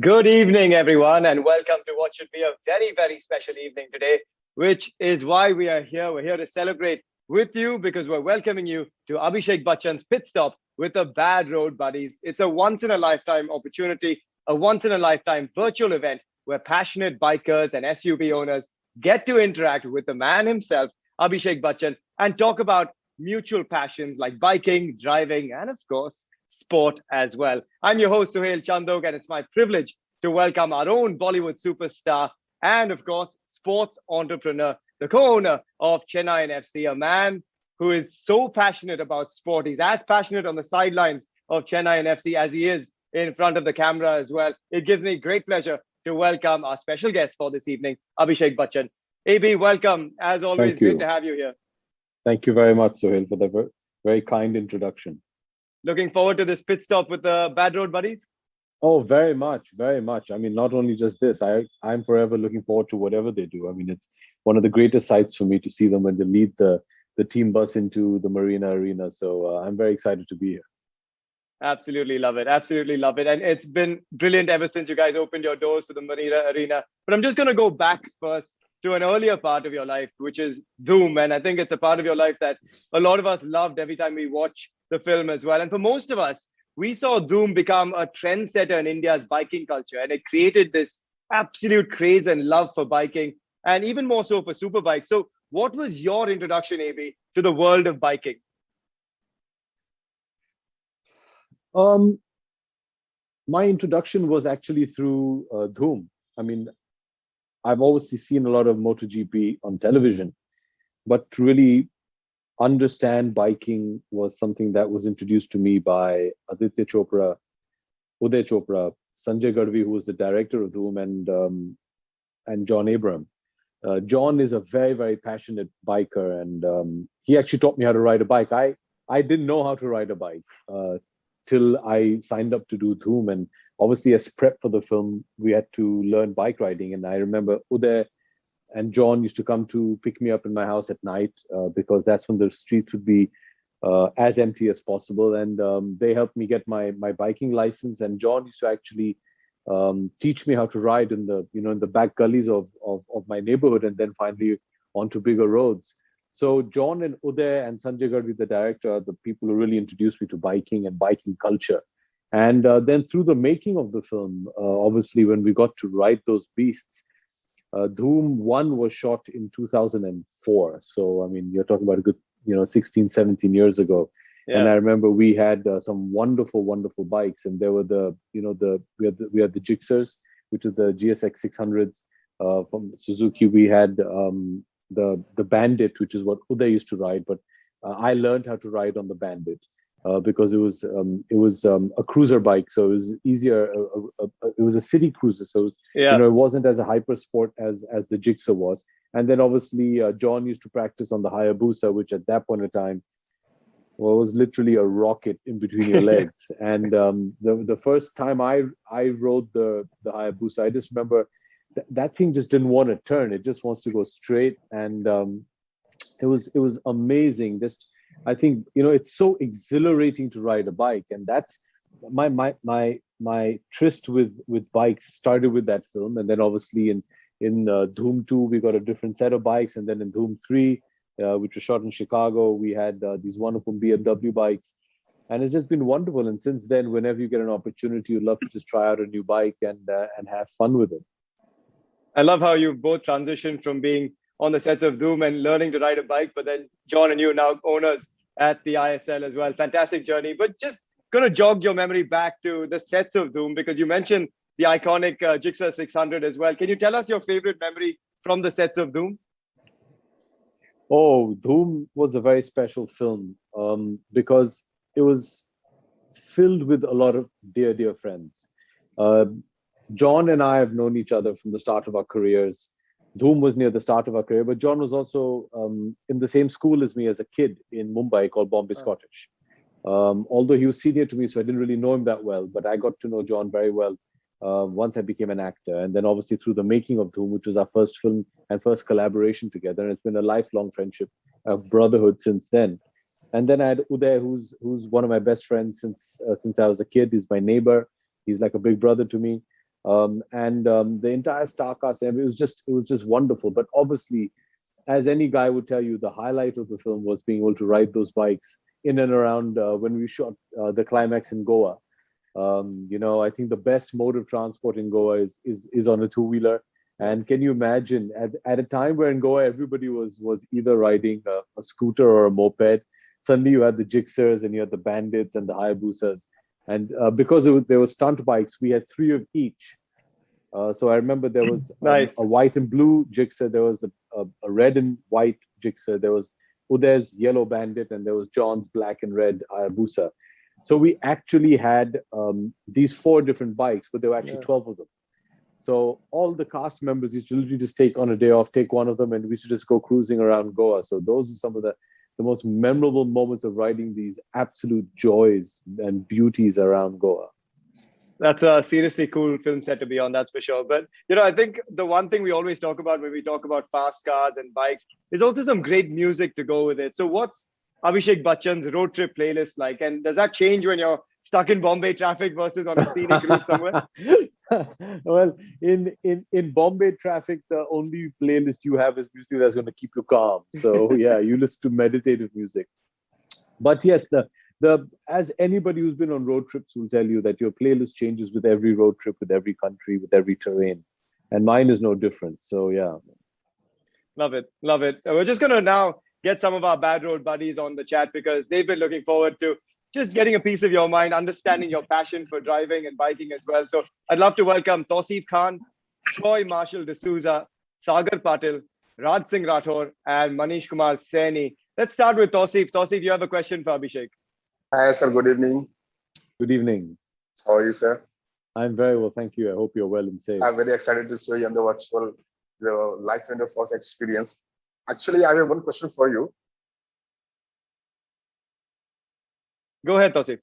Good evening, everyone, and welcome to what should be a very, very special evening today, which is why we are here. We're here to celebrate with you because we're welcoming you to Abhishek Bachchan's pit stop with the Bad Road Buddies. It's a once in a lifetime opportunity, a once in a lifetime virtual event where passionate bikers and SUV owners get to interact with the man himself, Abhishek Bachchan, and talk about mutual passions like biking, driving, and of course, sport as well. I'm your host, Suhail Chandok, and it's my privilege to welcome our own Bollywood superstar and, of course, sports entrepreneur, the co owner of Chennaiyin FC, a man who is so passionate about sport. He's as passionate on the sidelines of Chennaiyin FC as he is in front of the camera as well. It gives me great pleasure to welcome our special guest for this evening, Abhishek Bachchan. AB, welcome. As always, Thank great to you. have you here. Thank you very much, Sohail, for the very kind introduction. Looking forward to this pit stop with the Bad Road Buddies. Oh, very much, very much. I mean, not only just this, I'm forever looking forward to whatever they do. I mean, it's one of the greatest sights for me to see them when they lead the team bus into the Marina Arena. So I'm very excited to be here. Absolutely love it. Absolutely love it. And it's been brilliant ever since you guys opened your doors to the Marina Arena. But I'm just going to go back first to an earlier part of your life, which is Doom. And I think it's a part of your life that a lot of us loved every time we watch the film as well. And for most of us, we saw Doom become a trendsetter in India's biking culture. And it created this absolute craze and love for biking, and even more so for superbikes. So, what was your introduction, AB, to the world of biking? Um, my introduction was actually through Dhoom. I mean, I've obviously seen a lot of MotoGP on television, but to really understand biking was something that was introduced to me by Aditya Chopra, Uday Chopra, Sanjay Gadvi, who was the director of Dhoom, and John Abram. John is a very, very passionate biker, and he actually taught me how to ride a bike. I didn't know how to ride a bike till I signed up to do Dhoom, and obviously as prep for the film, we had to learn bike riding. And I remember Uday and John used to come to pick me up in my house at night because that's when the streets would be as empty as possible. And they helped me get my biking license. And John used to actually teach me how to ride in the back gullies of my neighborhood, and then finally onto bigger roads. So John and Uday and Sanjay Gadvi, the director, are the people who really introduced me to biking and biking culture. And then through the making of the film, obviously when we got to ride those beasts, Dhoom 1 was shot in 2004. So, I mean, you're talking about a good, 16, 17 years ago. And Yeah. I remember we had some wonderful, wonderful bikes. And there were we had the Gixxers, which is the GSX 600s from Suzuki. We had the Bandit, which is what Uday used to ride. But I learned how to ride on the Bandit. Because it was a cruiser bike, so it was easier. It was a city cruiser, so Yeah. it wasn't as a hyper sport as the Gixxer was. And then obviously John used to practice on the Hayabusa, which at that point in time was literally a rocket in between your legs. And the first time I rode the Hayabusa, I just remember that thing just didn't want to turn; it just wants to go straight. And it was amazing. Just I think it's so exhilarating to ride a bike, and that's my tryst with bikes started with that film. And then obviously in Dhoom 2 we got a different set of bikes, and then in Dhoom 3, which was shot in Chicago, we had these wonderful BMW bikes, and it's just been wonderful. And since then, whenever you get an opportunity, you'd love to just try out a new bike and have fun with it. I love how you both transitioned from being on the sets of Doom and learning to ride a bike, but then John and you now owners at the ISL as well. Fantastic journey. But just going to jog your memory back to the sets of Doom, because you mentioned the iconic Gixxer 600 as well. Can you tell us your favorite memory from the sets of Doom? Oh, Dhoom was a very special film because it was filled with a lot of dear, dear friends. Uh, John and I have known each other from the start of our careers. Dhoom was near the start of our career, but John was also in the same school as me as a kid in Mumbai called Bombay Oh, Scottish. Although he was senior to me, so I didn't really know him that well, but I got to know John very well once I became an actor. And then obviously through the making of Dhoom, which was our first film and first collaboration together. And it's been a lifelong friendship of brotherhood since then. And then I had Uday, who's one of my best friends since I was a kid. He's my neighbor. He's like a big brother to me. The entire star cast, and it was just wonderful. But obviously, as any guy would tell you, the highlight of the film was being able to ride those bikes in and around when we shot the climax in Goa. I think the best mode of transport in Goa is on a two-wheeler. And can you imagine at a time where in Goa everybody was either riding a scooter or a moped, suddenly you had the Gixxers and you had the Bandits and the Hayabusas. And because there were stunt bikes, we had three of each. So I remember there was Nice. a white and blue Gixxer, there was a red and white Gixxer, there was Uday's yellow Bandit, and there was John's black and red Hayabusa. So we actually had these four different bikes, but there were actually 12 of them. So all the cast members used to literally just take on a day off, take one of them, and we used to just go cruising around Goa. So those were some of the most memorable moments of riding these absolute joys and beauties around Goa. That's a seriously cool film set to be on, that's for sure. But, I think the one thing we always talk about when we talk about fast cars and bikes is also some great music to go with it. So what's Abhishek Bachchan's road trip playlist like? And does that change when you're stuck in Bombay traffic versus on a scenic route somewhere? Well, in Bombay traffic, the only playlist you have is music that's going to keep you calm. So yeah, you listen to meditative music. But yes, as anybody who's been on road trips will tell you that your playlist changes with every road trip, with every country, with every terrain, and mine is no different. So yeah, love it. We're just going to now get some of our bad road buddies on the chat because they've been looking forward to just getting a piece of your mind, understanding your passion for driving and biking as well. So I'd love to welcome Tausif Khan, Troy Marshall D'Souza, Sagar Patil, Raj Singh Rathore, and Manish Kumar Saini. Let's start with Tausif. Tausif, you have a question for Abhishek. Hi, sir. Good evening. Good evening. How are you, sir? I'm very well, thank you. I hope you're well and safe. I'm very excited to see you on the live 24 experience. Actually, I have one question for you. Go ahead, Tausif.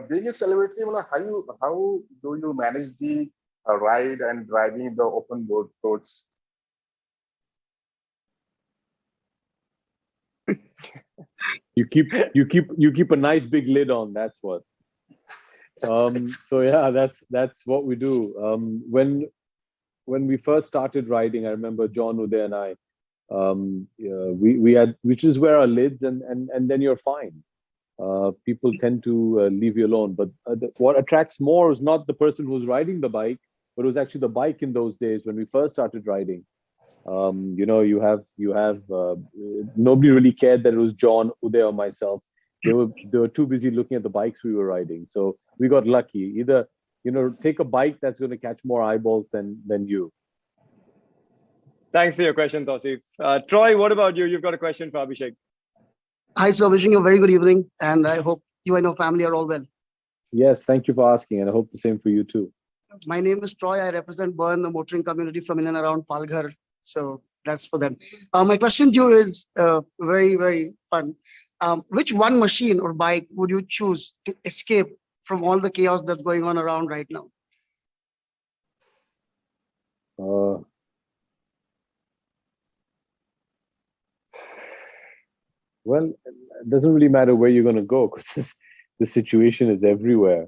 Being a celebrity, how do you manage the ride and driving the open roads? You keep a nice big lid on. That's what. So yeah, that's what we do. When we first started riding, I remember John, Uday, and I. We had, which is where our lids, and then you're fine. People tend to leave you alone. But what attracts more is not the person who's riding the bike, but it was actually the bike in those days when we first started riding. You have nobody really cared that it was John, Uday, or myself. They were too busy looking at the bikes we were riding. So we got lucky. Either take a bike that's going to catch more eyeballs than you. Thanks for your question, Tausif. Troy, what about you? You've got a question for Abhishek. Hi, sir. Wishing you a very good evening, and I hope you and your family are all well. Yes, thank you for asking, and I hope the same for you too. My name is Troy. I represent Burn, the motoring community from in and around Palghar. So that's for them. My question to you is very, very fun. Which one machine or bike would you choose to escape from all the chaos that's going on around right now? Well, it doesn't really matter where you're going to go because the situation is everywhere.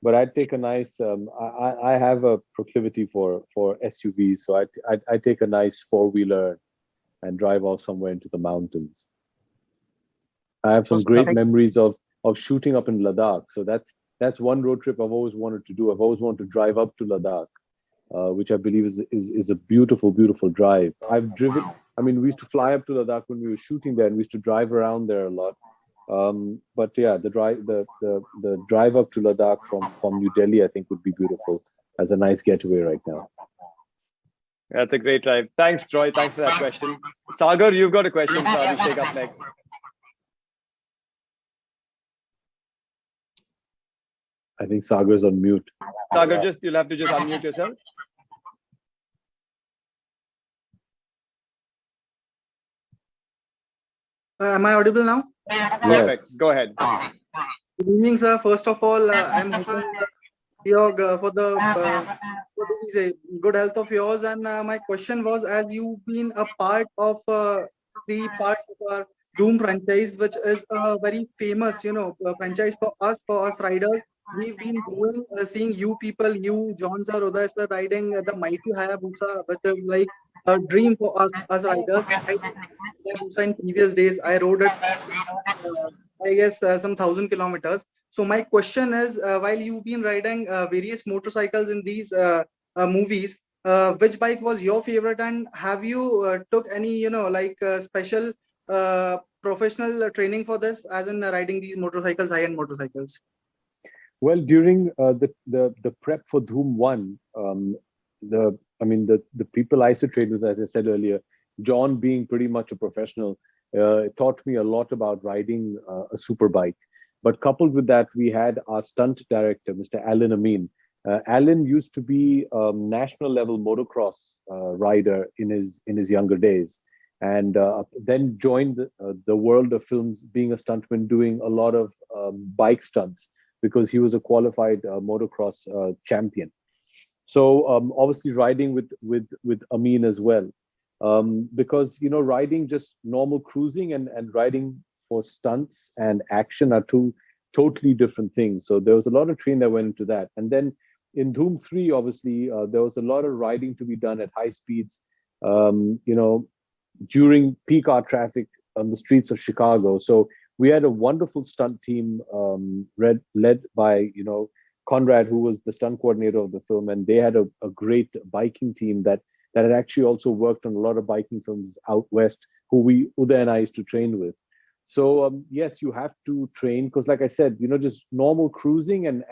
But I'd take a nice. I have a proclivity for SUVs, so I take a nice four-wheeler and drive off somewhere into the mountains. I have some great memories of shooting up in Ladakh. So that's one road trip I've always wanted to do. I've always wanted to drive up to Ladakh, which I believe is a beautiful, beautiful drive. I've driven. I mean, we used to fly up to Ladakh when we were shooting there, and we used to drive around there a lot. But yeah, the drive up to Ladakh from New Delhi, I think, would be beautiful as a nice getaway right now. That's a great drive. Thanks, Troy. Thanks for that question. Sagar, you've got a question for Abhishek up next. I think Sagar's on mute. Sagar, you'll have to just unmute yourself. Am I audible now? Perfect. Go ahead. Good evening, sir. First of all, I'm hoping for the good health of yours. And my question was, as you've been a part of 3 parts of our Doom franchise, which is a very famous, franchise for us riders, we've been doing, seeing you people, you, John sir, Uday sir, riding the mighty Hayabusa, which is like a dream for us riders. I did Hayabusa in previous days. I rode it, uh, I guess, some 1,000 kilometers. So my question is, while you've been riding various motorcycles in these movies, which bike was your favorite, and have you took any, like special professional training for this, as in riding these motorcycles, high-end motorcycles? Well, during the prep for Dhoom 1, the people I used to train with, as I said earlier, John being pretty much a professional, taught me a lot about riding a super bike. But coupled with that, we had our stunt director, Mr. Alan Amin. Alan used to be a national level motocross rider in his younger days, and then joined the world of films, being a stuntman, doing a lot of bike stunts because he was a qualified motocross champion. So obviously riding with Amin as well, because riding just normal cruising and riding for stunts and action are two totally different things. So there was a lot of training that went into that. And then in Dhoom 3, obviously there was a lot of riding to be done at high speeds, during peak hour traffic on the streets of Chicago. So we had a wonderful stunt team, led by Conrad, who was the stunt coordinator of the film, and they had a great biking team that had actually also worked on a lot of biking films out west, who Uday and I used to train with. So yes, you have to train because, like I said, just normal cruising and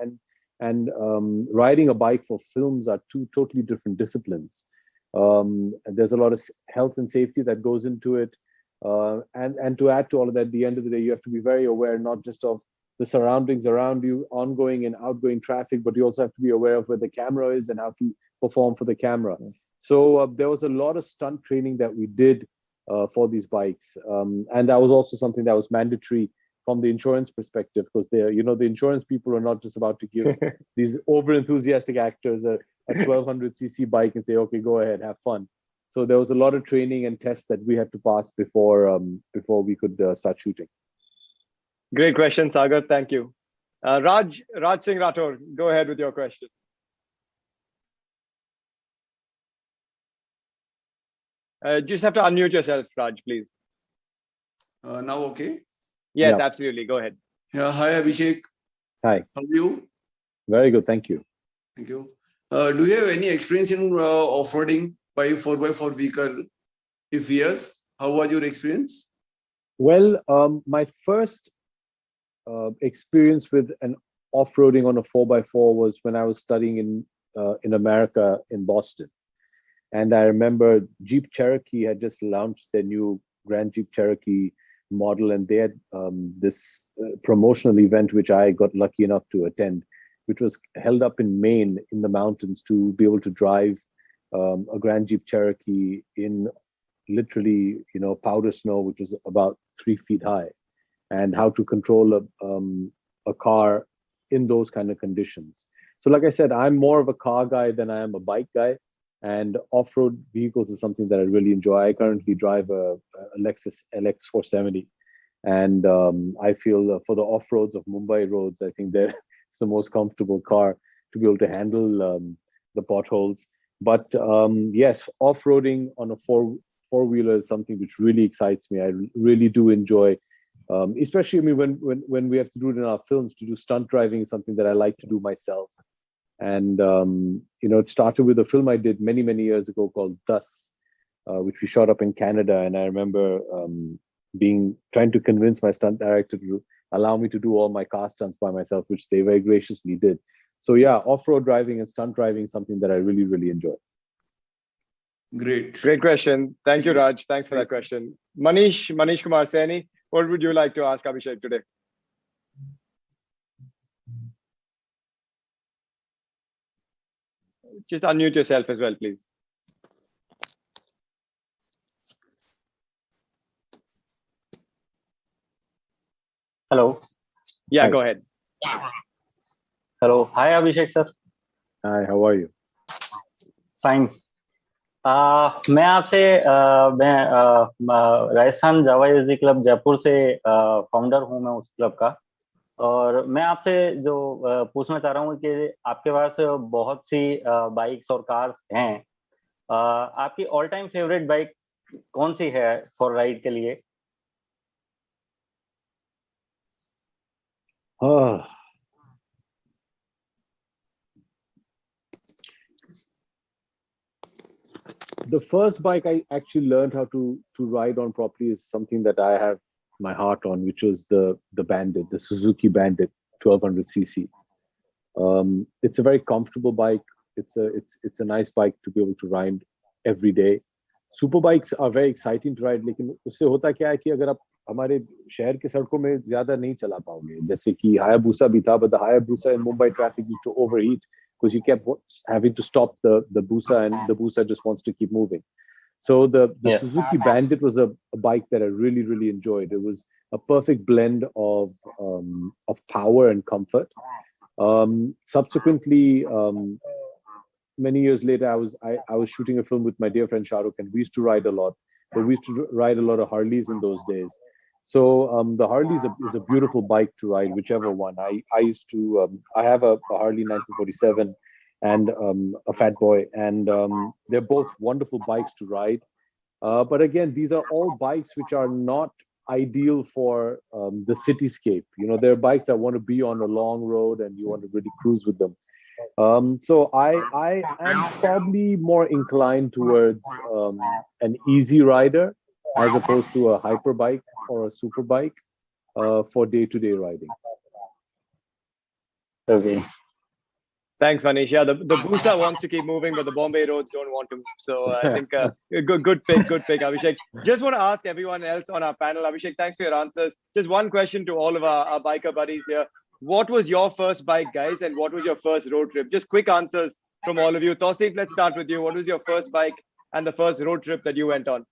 riding a bike for films are two totally different disciplines. There's a lot of health and safety that goes into it. And to add to all of that, at the end of the day, you have to be very aware not just of the surroundings around you, ongoing and outgoing traffic, but you also have to be aware of where the camera is and how to perform for the camera. So there was a lot of stunt training that we did for these bikes. And that was also something that was mandatory from the insurance perspective, because the insurance people are not just about to give these over enthusiastic actors a 1200cc bike and say, okay, go ahead, have fun. So there was a lot of training and tests that we had to pass before we could start shooting. Great question, Sagar. Thank you. Raj Singh Rathore, go ahead with your question. Just have to unmute yourself, Raj, please. Now okay? Yes, Yeah. absolutely. Go ahead. Yeah, hi Abhishek. Hi. How are you? Very good, thank you. Thank you. Do you have any experience in off-roading by 4x4 vehicle? If yes, how was your experience? Well, my first experience with an off-roading on a 4x4 was when I was studying in America, in Boston. And I remember Jeep Cherokee had just launched their new Grand Jeep Cherokee model, and they had this promotional event, which I got lucky enough to attend, which was held up in Maine in the mountains, to be able to drive a Grand Jeep Cherokee in literally, powder snow, which was about 3 feet high, and how to control a car in those kind of conditions. So like I said, I'm more of a car guy than I am a bike guy. And off-road vehicles is something that I really enjoy. I currently drive a Lexus LX 470. And I feel for the off-roads of Mumbai roads, I think it's the most comfortable car to be able to handle the potholes. But yes, off-roading on a four-wheeler is something which really excites me. I really do enjoy, especially when we have to do it in our films. To do stunt driving is something that I like to do myself. And it started with a film I did many years ago called Thus, which we shot up in Canada. And I remember trying to convince my stunt director to allow me to do all my car stunts by myself, which they very graciously did. So yeah, off-road driving and stunt driving is something that I really enjoy. Great. Great question. Thank you, Raj. Thanks for that question. Manish Kumar Saini, what would you like to ask Abhishek today? Just unmute yourself as well, please. Hello. Yeah, Hi. Go ahead. Hello. Hi, Abhishek sir. Hi, how are you? Fine. मैं आपसे मैं राजस्थान जावा SD club Jaipur से founder हूँ मैं उस club का. और मैं आपसे जो पूछना चाह रहा हूँ कि आपके पास बहुत सी बाइक्स और कार्स हैं, आपकी ऑल टाइम फेवरेट बाइक कौन सी है फॉर राइड के लिए? Ah, the first bike I actually learned how to ride on properly is something that I have my heart on, which was the Bandit, the Suzuki Bandit 1200cc. It's a very comfortable bike. It's a nice bike to be able to ride every day. Super bikes are very exciting to ride, लेकिन उससे होता क्या है कि अगर आप हमारे शहर के सड़कों में ज्यादा नहीं चला पाओगे, जैसे कि हायाबुसा भी था, but the Hayabusa in Mumbai traffic used to overheat because you kept having to stop the Busa, and the Busa just wants to keep moving. So the Yes. Suzuki Bandit was a bike that I really enjoyed. It was a perfect blend of power and comfort. Subsequently, many years later, I was shooting a film with my dear friend Shah Rukh, and we used to ride a lot. But we used to ride a lot of Harleys in those days. So the Harley is a beautiful bike to ride, whichever one. I used to I have a Harley 1947 and a Fat Boy, and they're both wonderful bikes to ride. But again, these are all bikes which are not ideal for the cityscape. You know, they're bikes that want to be on a long road and you want to really cruise with them. So I am probably more inclined towards an easy rider as opposed to a hyper bike or a super bike for day-to-day riding. Okay. Thanks, Manish. Yeah, the Busa wants to keep moving, but the Bombay roads don't want to move. So I think good pick, Abhishek. Just want to ask everyone else on our panel, Abhishek, thanks for your answers. Just one question to all of our biker buddies here. What was your first bike, guys, and what was your first road trip? Just quick answers from all of you. Tausif, let's start with you. What was your first bike and the first road trip that you went on?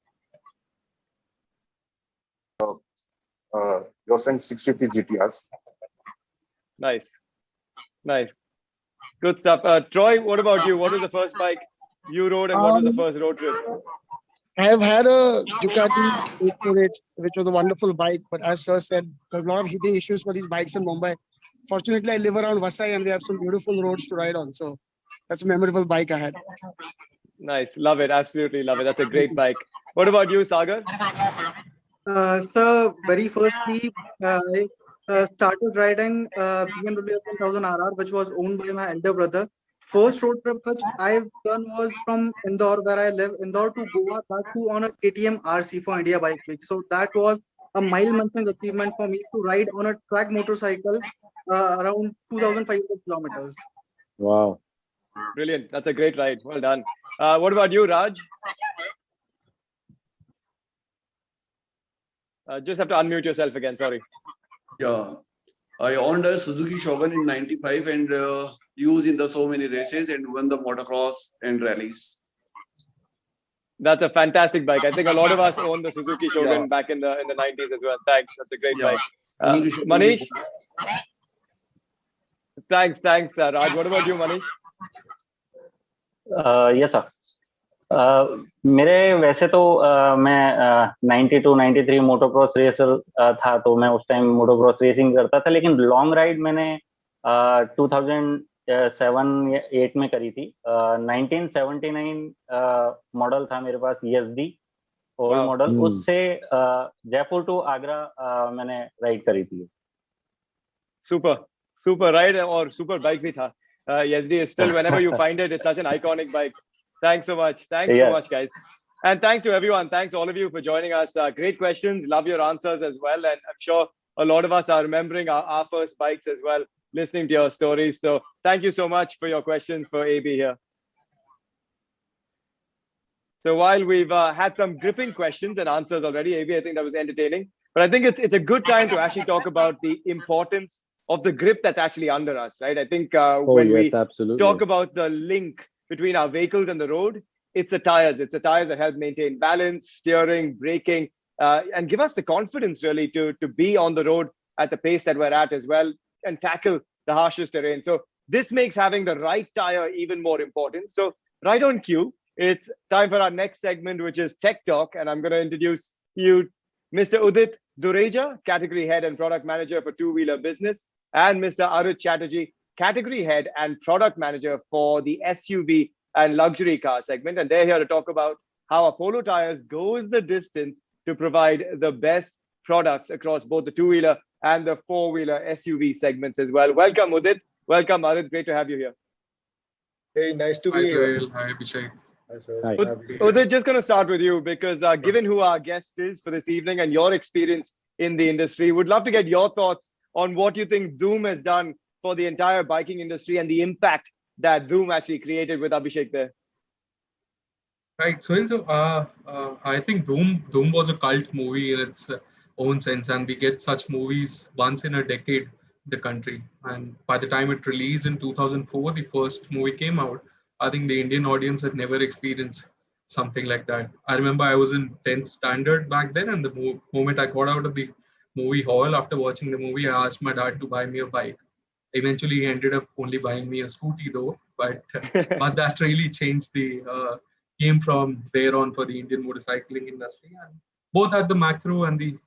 You're saying 650 GTRs. Nice. Good stuff. Troy, what about you? What was the first bike you rode, and what was the first road trip? I have had a Ducati 848, which was a wonderful bike, but as Sir said, there's a lot of heating issues for these bikes in Mumbai. Fortunately, I live around Vasai and we have some beautiful roads to ride on. So that's a memorable bike I had. Nice. Love it. Absolutely love it. That's a great bike. What about you, Sagar? The very firstly, I started riding BMW S1000RR, which was owned by my elder brother. First road trip which I've done was from Indore, where I live, Indore to Goa, that too on a KTM RC for India Bike Week. So that was a mile-munching achievement for me to ride on a track motorcycle around 2,500 kilometers. Wow. Brilliant. That's a great ride. Well done. What about you, Raj? Just have to unmute yourself again. Sorry. Yeah, I owned a Suzuki Shogun in '95 and used in the so many races and won the motocross and rallies. That's a fantastic bike. I think a lot of us own the Suzuki Shogun back in the 90s as well. Thanks. That's a great bike. Manish? Thanks, Raj. What about you, Manish? Yes, sir. मेरे वैसे तो मैं 92 93 motocross racer था, तो मैं उस time motocross racing करता था, लेकिन लॉन्ग राइड मैंने 2007 या 8 में करी थी। 1979 मॉडल था मेरे पास, ESD ओल्ड मॉडल, उससे जयपुर टू आगरा मैंने राइड करी थी। सुपर राइड और सुपर बाइक भी था। ESD is still, whenever you find it, it's such an iconic bike. Thanks so much, guys, and thanks to everyone. Thanks all of you for joining us. Great questions, love your answers as well, and I'm sure a lot of us are remembering our first bikes as well, listening to your stories. So thank you so much for your questions for AB here. So while we've had some gripping questions and answers already, AB, I think that was entertaining, but I think it's a good time to actually talk about the importance of the grip that's actually under us, right? I think when we talk about the link between our vehicles and the road, it's the tires. It's the tires that help maintain balance, steering, braking, and give us the confidence really to be on the road at the pace that we're at as well and tackle the harshest terrain. So this makes having the right tire even more important. So right on cue, it's time for our next segment, which is Tech Talk. And I'm going to introduce you, Mr. Udit Dureja, Category Head and Product Manager for Two-Wheeler Business, and Mr. Arut Chatterjee, Category Head and Product Manager for the SUV and luxury car segment. And they're here to talk about how Apollo Tyres goes the distance to provide the best products across both the two-wheeler and the four-wheeler SUV segments as well. Welcome, Udit. Welcome, Arut. Great to have you here. Hey, nice to Hi, be here. Sohail. Hi, Abhishek. Hi, sir. Hi. Udit, just going to start with you because given who our guest is for this evening and your experience in the industry, would love to get your thoughts on what you think Zoom has done for the entire biking industry and the impact that Zoom actually created with Abhishek there. Right. So I think Doom was a cult movie in its own sense, and we get such movies once in a decade in the country. And by the time it released in 2004, the first movie came out. I think the Indian audience had never experienced something like that. I remember I was in 10th standard back then, and the moment I got out of the movie hall after watching the movie, I asked my dad to buy me a bike. Eventually, he ended up only buying me a scooty, though. But that really changed the game from there on for the Indian motorcycling industry, and both at the macro and the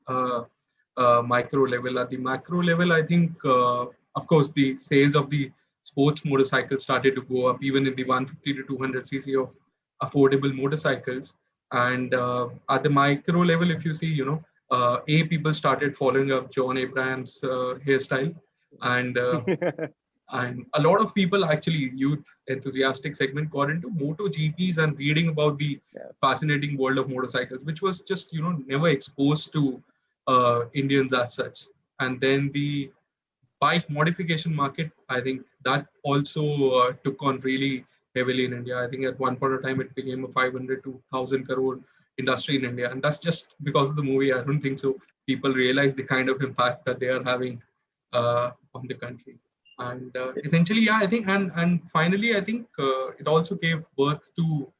micro level. At the macro level, I think, of course, the sales of the sports motorcycles started to go up, even in the 150 to 200 cc of affordable motorcycles. And at the micro level, if you see, people started following up John Abraham's hairstyle, and and a lot of people, actually youth enthusiastic segment, got into moto GPs and reading about the fascinating world of motorcycles, which was just never exposed to Indians as such. And then the bike modification market, I think that also took on really heavily in India. I think at one point of time it became a 500 to 1000 crore industry in India, and that's just because of the movie. I don't think so people realize the kind of impact that they are having on the country. And essentially, yeah, I think, and finally, I think it also gave birth to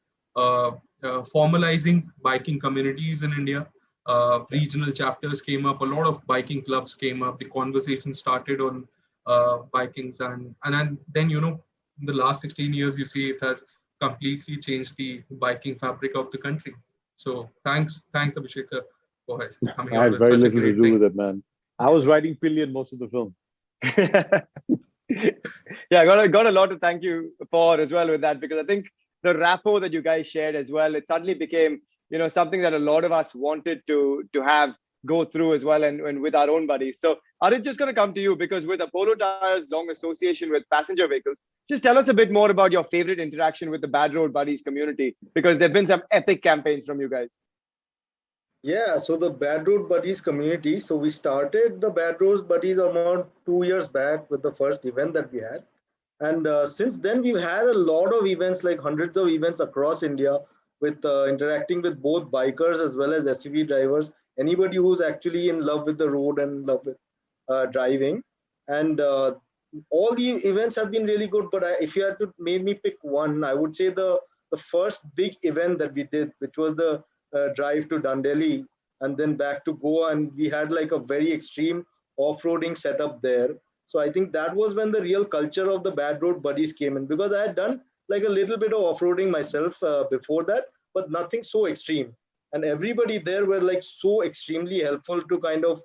formalizing biking communities in India. Regional chapters came up, a lot of biking clubs came up, the conversation started on bikings, and then, in the last 16 years, you see it has completely changed the biking fabric of the country. So thanks Abhishek sir, for coming I out had with very such a little to great do thing. with it, man. I was riding pillion most of the film. Yeah, I got a lot to thank you for as well with that, because I think the rapport that you guys shared as well, it suddenly became something that a lot of us wanted to have go through as well, and with our own buddies. So Arit, just going to come to you, because with Apollo Tyres' long association with passenger vehicles, just tell us a bit more about your favorite interaction with the Bad Road Buddies community, because there have been some epic campaigns from you guys. Yeah, so the Bad Road Buddies community. So we started the Bad Road Buddies around 2 years back with the first event that we had. And since then, we've had a lot of events, like hundreds of events across India, with interacting with both bikers as well as SUV drivers, anybody who's actually in love with the road and in love with driving. And all the events have been really good. But if you had to make me pick one, I would say the first big event that we did, which was the drive to Dandeli and then back to Goa. And we had like a very extreme off-roading setup there. So I think that was when the real culture of the Bad Road Buddies came in, because I had done like a little bit of off-roading myself before that, but nothing so extreme. And everybody there were like so extremely helpful to kind of,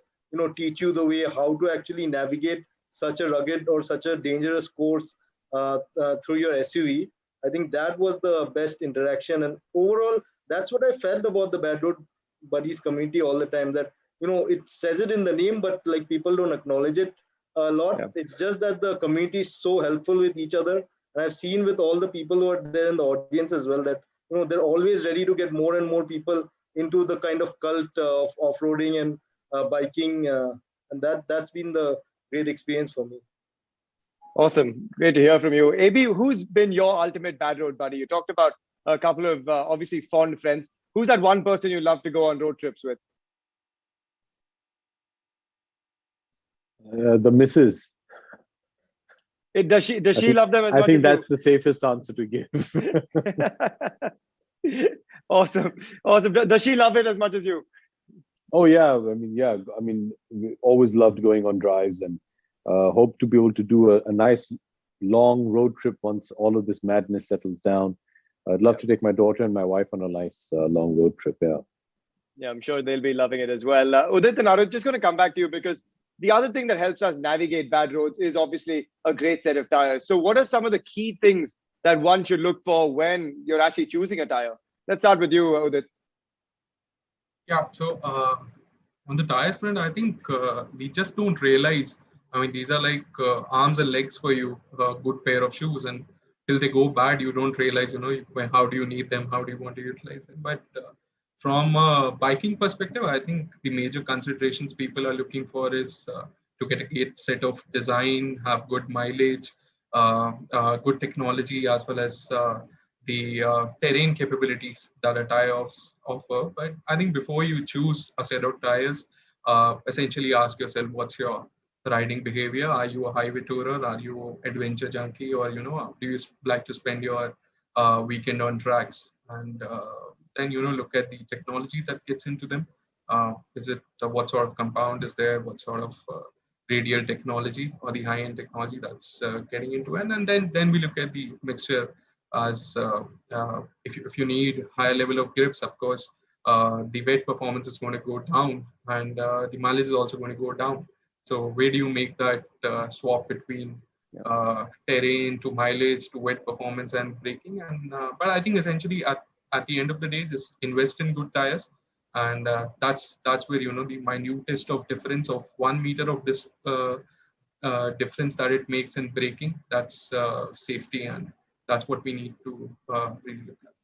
teach you the way how to actually navigate such a rugged or such a dangerous course through your SUV. I think that was the best interaction. And overall, that's what I felt about the Bad Road Buddies community all the time, that, it says it in the name, but like people don't acknowledge it a lot. Yeah. It's just that the community is so helpful with each other. And I've seen with all the people who are there in the audience as well, that, they're always ready to get more and more people into the kind of cult of off-roading and biking. And that's been the great experience for me. Awesome. Great to hear from you. AB, who's been your ultimate Bad Road Buddy? You talked about a couple of obviously fond friends. Who's that one person you love to go on road trips with? The missus. Does she love them as much as you? I think that's the safest answer to give. Awesome. Does she love it as much as you? Oh yeah, we always loved going on drives, and hope to be able to do a nice long road trip once all of this madness settles down. I'd love to take my daughter and my wife on a nice long road trip. Yeah. Yeah, I'm sure they'll be loving it as well. Udit and Arut, just going to come back to you because the other thing that helps us navigate bad roads is obviously a great set of tires. So, what are some of the key things that one should look for when you're actually choosing a tire? Let's start with you, Udit. Yeah, so on the tires front, I think we just don't realize. I mean, these are like arms and legs for you, a good pair of shoes, and till they go bad, you don't realize, how do you need them, how do you want to utilize them. But from a biking perspective, I think the major considerations people are looking for is to get a great set of design, have good mileage, good technology, as well as the terrain capabilities that a tire offer. But I think before you choose a set of tires, essentially ask yourself, what's your riding behavior? Are you a highway tourer? Are you adventure junkie? Or do you like to spend your weekend on tracks? And then look at the technology that gets into them. Is it what sort of compound is there? What sort of radial technology or the high-end technology that's getting into it? And then we look at the mixture as if you need higher level of grips, of course, the weight performance is going to go down, and the mileage is also going to go down. So where do you make that swap between terrain to mileage to weight performance and braking? And but I think essentially at the end of the day, just invest in good tires, and that's where the minutest of difference of 1 meter of this difference that it makes in braking. That's safety, and that's what we need to really look at.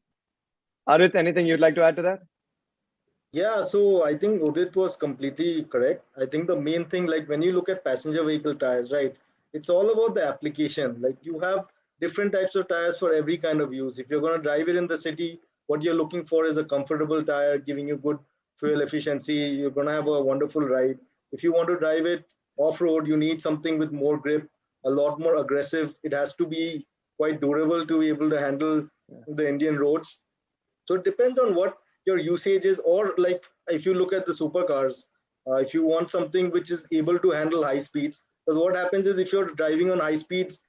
Arut, anything you'd like to add to that? Yeah, so I think Udit was completely correct. I think the main thing, like when you look at passenger vehicle tires, right, it's all about the application. Like you have different types of tires for every kind of use. If you're going to drive it in the city, what you're looking for is a comfortable tire giving you good fuel efficiency. You're going to have a wonderful ride. If you want to drive it off-road, you need something with more grip, a lot more aggressive. It has to be quite durable to be able to handle the Indian roads. So it depends on what your usage is, or like if you look at the supercars, if you want something which is able to handle high speeds, because what happens is if you're driving on high speeds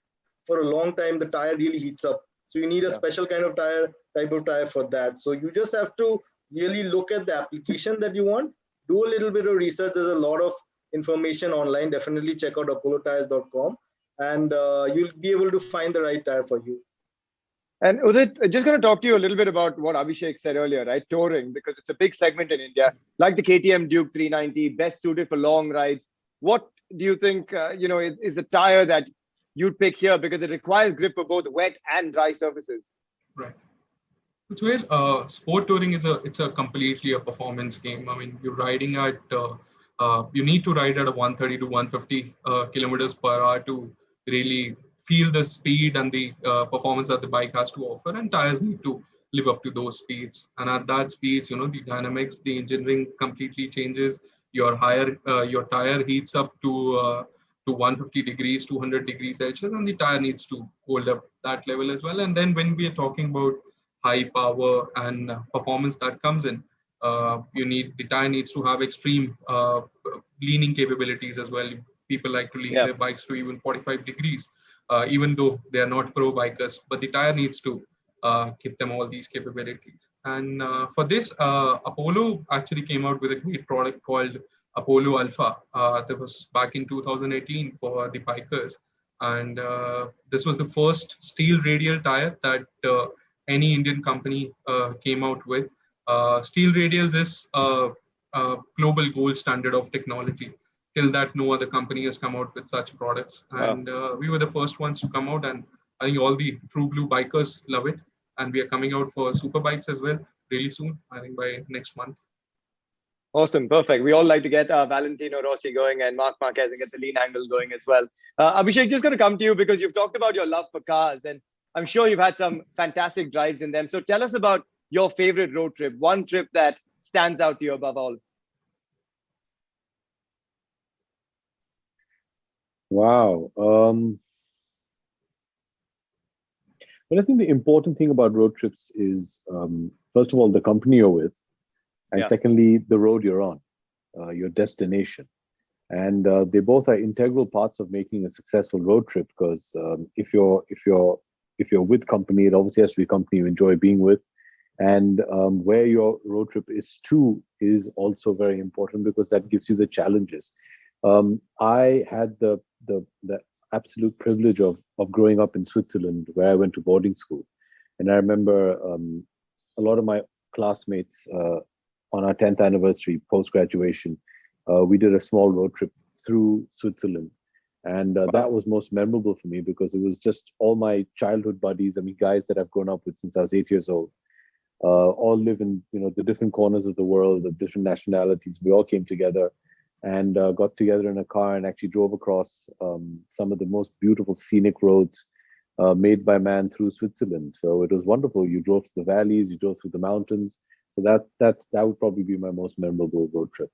for a long time, the tire really heats up. So you need a special kind of type of tire for that. So you just have to really look at the application that you want, do a little bit of research. There's a lot of information online. Definitely check out apollotires.com, and you'll be able to find the right tire for you. And Udit, just going to talk to you a little bit about what Abhishek said earlier, right? Touring, because it's a big segment in India, like the KTM Duke 390, best suited for long rides. What do you think, is the tire that you'd pick here, because it requires grip for both wet and dry surfaces? Right. Well, sport touring it's a completely a performance game. I mean, you're riding at you need to ride at a 130 to 150 kilometers per hour to really feel the speed and the performance that the bike has to offer, and tires need to live up to those speeds. And at that speeds, the dynamics, the engineering completely changes. Your tire heats up to 150 degrees, 200 degrees Celsius, and the tire needs to hold up that level as well. And then when we are talking about high power and performance that comes in, the tire needs to have extreme leaning capabilities as well. People like to lean their bikes to even 45 degrees, even though they are not pro bikers, but the tire needs to give them all these capabilities. And for this, Apollo actually came out with a great product called Apollo Alpha. That was back in 2018 for the bikers. And this was the first steel radial tire that any Indian company came out with. Steel radials is a global gold standard of technology. Till that, no other company has come out with such products. And we were the first ones to come out. And I think all the true blue bikers love it. And we are coming out for super bikes as well really soon, I think by next month. Awesome, perfect. We all like to get Valentino Rossi going and Marc Marquez and get the lean angle going as well. Abhishek, just going to come to you because you've talked about your love for cars, and I'm sure you've had some fantastic drives in them. So tell us about your favorite road trip, one trip that stands out to you above all. Wow. Well, I think the important thing about road trips is, first of all, the company you're with, and secondly, the road you're on, your destination. And they both are integral parts of making a successful road trip, because if you're with company, it obviously has to be a company you enjoy being with. And where your road trip is to is also very important because that gives you the challenges. I had the absolute privilege of growing up in Switzerland, where I went to boarding school, and I remember a lot of my classmates on our 10th anniversary post graduation, we did a small road trip through Switzerland. And that was most memorable for me because it was just all my childhood buddies. I mean, guys that I've grown up with since I was 8 years old, all live in the different corners of the world, the different nationalities. We all came together and got together in a car and actually drove across some of the most beautiful scenic roads made by man through Switzerland. So it was wonderful. You drove through the valleys, you drove through the mountains. So that would probably be my most memorable road trip.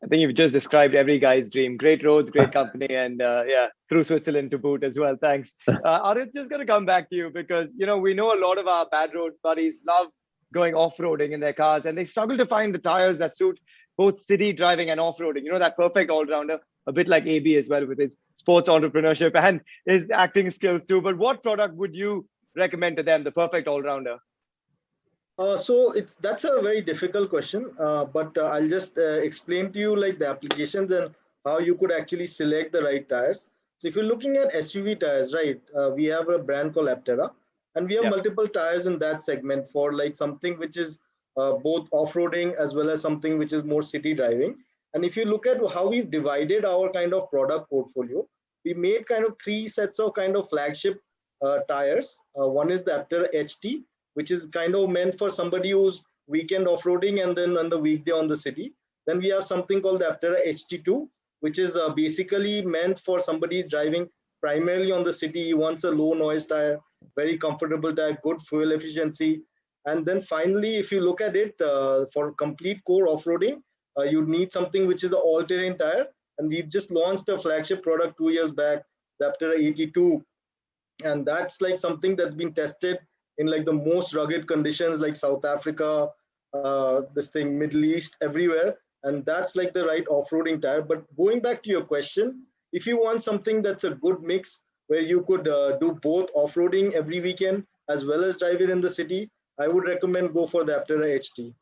I think you've just described every guy's dream. Great roads, great company, and yeah, through Switzerland to boot as well. Thanks. Arit, just going to come back to you because, we know a lot of our bad road buddies love going off-roading in their cars, and they struggle to find the tires that suit both city driving and off-roading. That perfect all-rounder, a bit like AB as well with his sports entrepreneurship and his acting skills too. But what product would you recommend to them, the perfect all-rounder? So that's a very difficult question, but I'll just explain to you like the applications and how you could actually select the right tires. So if you're looking at SUV tires, right, we have a brand called Aptera, and we have multiple tires in that segment for like something which is both off-roading as well as something which is more city driving. And if you look at how we've divided our kind of product portfolio, we made kind of 3 sets of kind of flagship tires. One is the Aptera HT, which is kind of meant for somebody who's weekend off-roading and then on the weekday on the city. Then we have something called the Aptera HT2, which is basically meant for somebody driving primarily on the city. He wants a low noise tire, very comfortable tire, good fuel efficiency. And then finally, if you look at it for complete core off-roading, you need something which is the all-terrain tire. And we've just launched a flagship product 2 years back, the Aptera 82. And that's like something that's been tested in like the most rugged conditions like South Africa, Middle East, everywhere. And that's like the right off-roading tire. But going back to your question, if you want something that's a good mix where you could do both off-roading every weekend as well as drive it in the city, I would recommend go for the Aptera HT.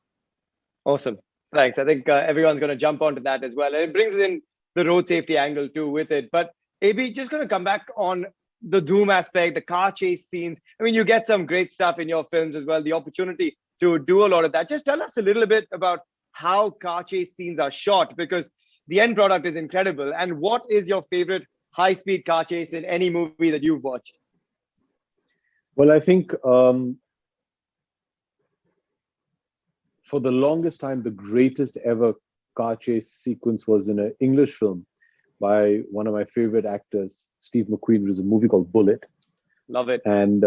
Awesome. Thanks. I think everyone's going to jump onto that as well. And it brings in the road safety angle too with it. But AB, just going to come back on the Doom aspect, the car chase scenes. I mean, you get some great stuff in your films as well, the opportunity to do a lot of that. Just tell us a little bit about how car chase scenes are shot, because the end product is incredible. And what is your favorite high-speed car chase in any movie that you've watched? Well, I think for the longest time, the greatest ever car chase sequence was in an English film by one of my favorite actors, Steve McQueen. It was a movie called Bullet. Love it. And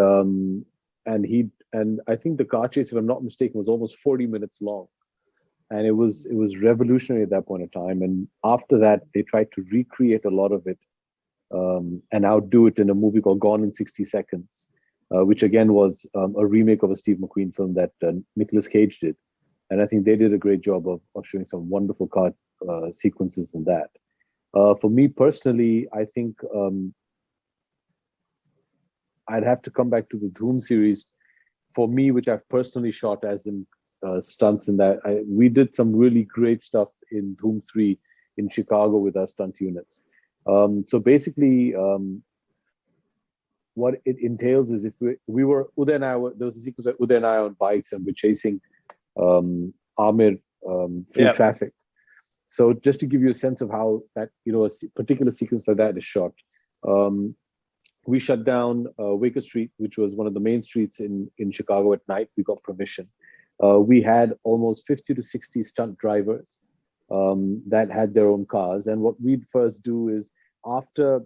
I think the car chase, if I'm not mistaken, was almost 40 minutes long. And it was revolutionary at that point in time. And after that, they tried to recreate a lot of it and outdo it in a movie called Gone in 60 Seconds, which again was a remake of a Steve McQueen film that Nicolas Cage did. And I think they did a great job of showing some wonderful car sequences in that. For me personally, I think I'd have to come back to the Dhoom series. For me, which I've personally shot as in stunts in that, we did some really great stuff in Dhoom 3 in Chicago with our stunt units. So basically, what it entails is if we were, Uday and I, there was a sequence where Uday and I on bikes and we're chasing Amir through traffic. So just to give you a sense of how that, a particular sequence like that is shot, we shut down Waker Street, which was one of the main streets in Chicago at night. We got permission. We had almost 50 to 60 stunt drivers that had their own cars. And what we'd first do is after,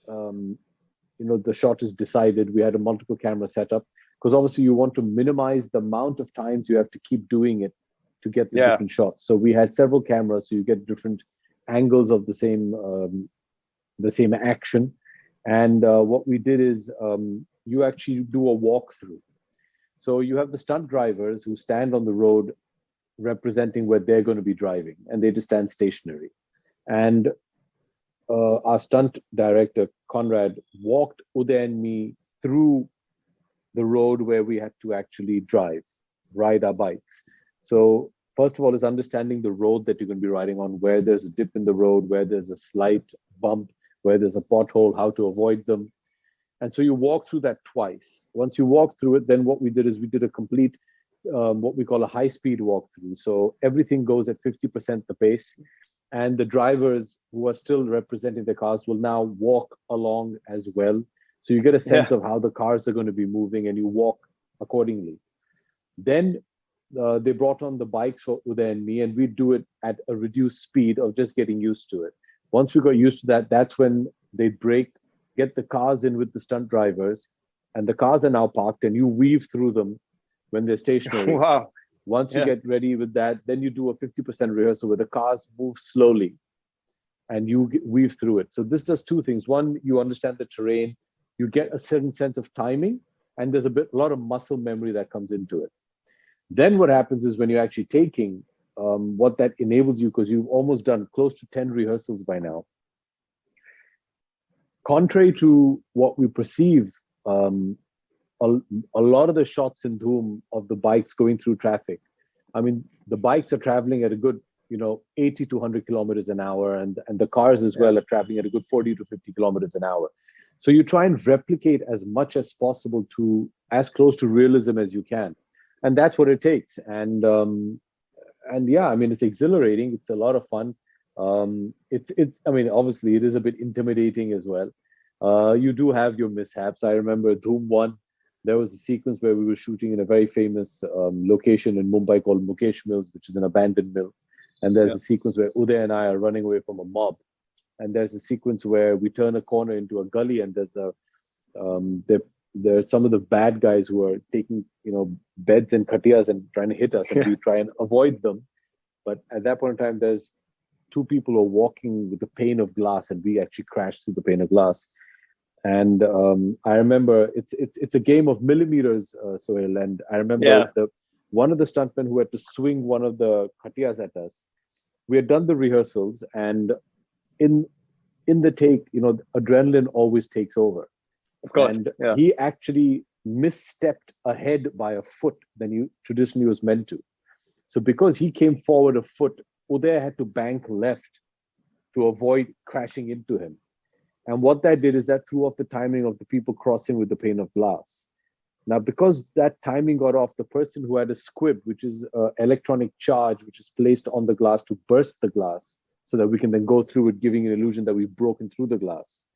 the shot is decided, we had a multiple camera setup, because obviously you want to minimize the amount of times you have to keep doing it to get the different shots. So we had several cameras, so you get different angles of the same action. And what we did is you actually do a walkthrough. So you have the stunt drivers who stand on the road representing where they're going to be driving, and they just stand stationary. And our stunt director, Conrad, walked Uday and me through the road where we had to actually drive. ride our bikes. So first of all is understanding the road that you're going to be riding on, where there's a dip in the road, where there's a slight bump, where there's a pothole, how to avoid them. And so you walk through that twice. Once you walk through it, then what we did is we did a complete, what we call a high-speed walkthrough. So everything goes at 50% the pace, and the drivers who are still representing the cars will now walk along as well. So you get a sense of how the cars are going to be moving, and you walk accordingly. Then they brought on the bikes for Uday and me, and we do it at a reduced speed of just getting used to it. Once we got used to that, that's when they break, get the cars in with the stunt drivers, and the cars are now parked, and you weave through them when they're stationary. Wow. Once you get ready with that, then you do a 50% rehearsal where the cars move slowly and you weave through it. So this does two things. One, you understand the terrain, you get a certain sense of timing, and there's a lot of muscle memory that comes into it. Then what happens is when you're actually taking, what that enables you, because you've almost done close to 10 rehearsals by now. Contrary to what we perceive, a lot of the shots in Dhoom of the bikes going through traffic, I mean, the bikes are traveling at a good, 80 to 100 kilometers an hour, and the cars as well are traveling at a good 40 to 50 kilometers an hour. So you try and replicate as much as possible to as close to realism as you can. And that's what it takes. And yeah, I mean, it's exhilarating. It's a lot of fun. I mean, obviously it is a bit intimidating as well. You do have your mishaps. I remember Dhoom 1, there was a sequence where we were shooting in a very famous location in Mumbai called Mukesh Mills, which is an abandoned mill. And there's a sequence where Uday and I are running away from a mob. And there's a sequence where we turn a corner into a gully, and there's some of the bad guys who are taking, beds and khatiyas and trying to hit us, and we try and avoid them. But at that point in time, there's two people who are walking with the pane of glass, and we actually crash through the pane of glass. And I remember it's a game of millimeters, Sohail. And I remember one of the stuntmen who had to swing one of the khatiyas at us. We had done the rehearsals, and in the take, adrenaline always takes over. Of course. And he actually misstepped ahead by a foot than he traditionally was meant to. So because he came forward a foot, Uday had to bank left to avoid crashing into him. And what that did is that threw off the timing of the people crossing with the pane of glass. Now, because that timing got off, the person who had a squib, which is an electronic charge, which is placed on the glass to burst the glass so that we can then go through it, giving an illusion that we've broken through the glass.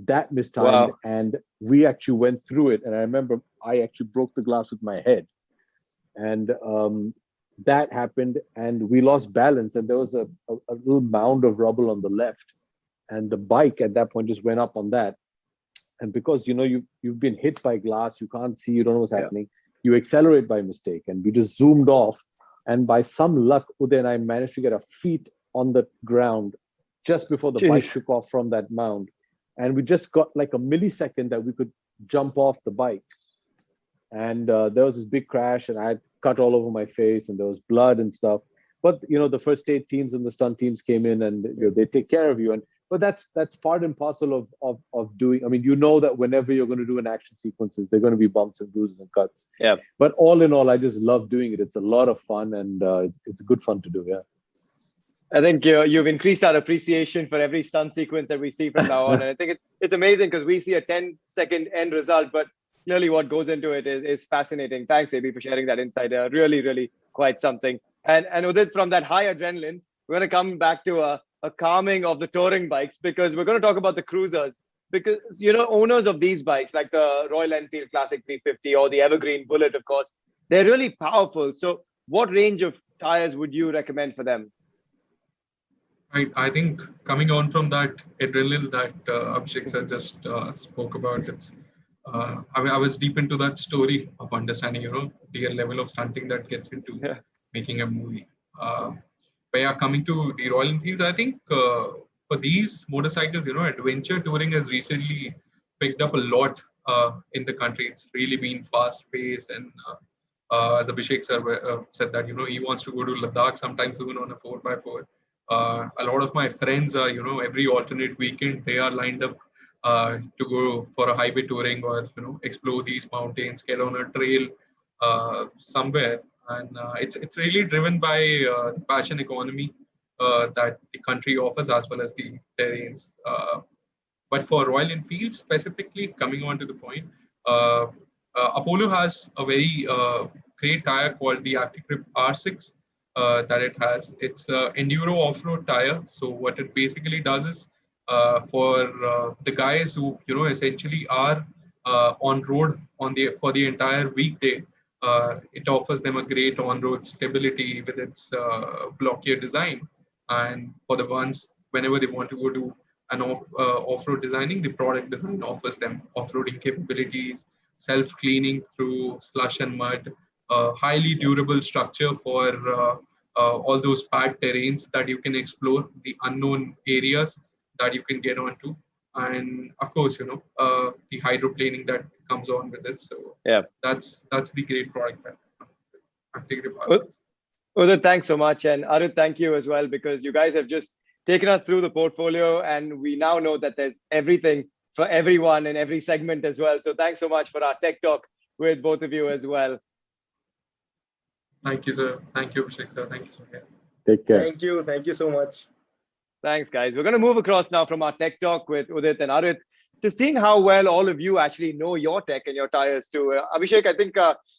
That mistimed, and we actually went through it. And I remember I actually broke the glass with my head. And that happened, and we lost balance, and there was a little mound of rubble on the left. And the bike at that point just went up on that. And because, you've been hit by glass, you can't see, you don't know what's happening, you accelerate by mistake. And we just zoomed off. And by some luck, Uday and I managed to get our feet on the ground just before the bike took off from that mound. And we just got like a millisecond that we could jump off the bike. And there was this big crash, and I had cut all over my face, and there was blood and stuff. But, the first aid teams and the stunt teams came in, and they take care of you. But that's part and parcel of doing. I mean, that whenever you're going to do an action sequences, there are going to be bumps and bruises and cuts. Yeah. But all in all, I just love doing it. It's a lot of fun, and it's good fun to do. Yeah. I think you've increased our appreciation for every stunt sequence that we see from now on. And I think it's amazing because we see a 10-second end result, but clearly what goes into it is fascinating. Thanks, AB, for sharing that insight. Really, really quite something. And Udit, from that high adrenaline, we're going to come back to a calming of the touring bikes, because we're going to talk about the cruisers. Because, owners of these bikes, like the Royal Enfield Classic 350 or the Evergreen Bullet, of course, they're really powerful. So what range of tires would you recommend for them? I think coming on from that adrenaline that Abhishek sir just spoke about, I was deep into that story of understanding, the level of stunting that gets into making a movie. But yeah, coming to the Royal Enfields, I think for these motorcycles, adventure touring has recently picked up a lot in the country. It's really been fast-paced, and as Abhishek sir said that, he wants to go to Ladakh sometimes even on a 4x4. A lot of my friends are, every alternate weekend, they are lined up to go for a highway touring or, explore these mountains, get on a trail somewhere, and it's really driven by the passion economy that the country offers, as well as the terrains. But for Royal Enfield specifically, coming on to the point, uh, Apollo has a very great tire called the ActiGrip R6 that it has. It's an enduro off-road tire. So what it basically does is for the guys who essentially are on road for the entire weekday, it offers them a great on-road stability with its blockier design. And for the ones whenever they want to go to an off-road designing, the product design offers them off-roading capabilities, self-cleaning through slush and mud, highly durable structure for all those bad terrains that you can explore, the unknown areas that you can get onto, and of course, the hydroplaning that comes on with it. So Yeah. that's the great product that Actigrip Well, offers. Udit, thanks so much. And Arut, thank you as well, because you guys have just taken us through the portfolio, and we now know that there's everything for everyone in every segment as well. So thanks so much for our tech talk with both of you as well. Thank you, sir. Thank you, Abhishek, sir. Thank you, sir. Take care. Thank you so much. Thanks, guys. We're going to move across now from our tech talk with Udit and Arut to seeing how well all of you actually know your tech and your tires too. Abhishek, I think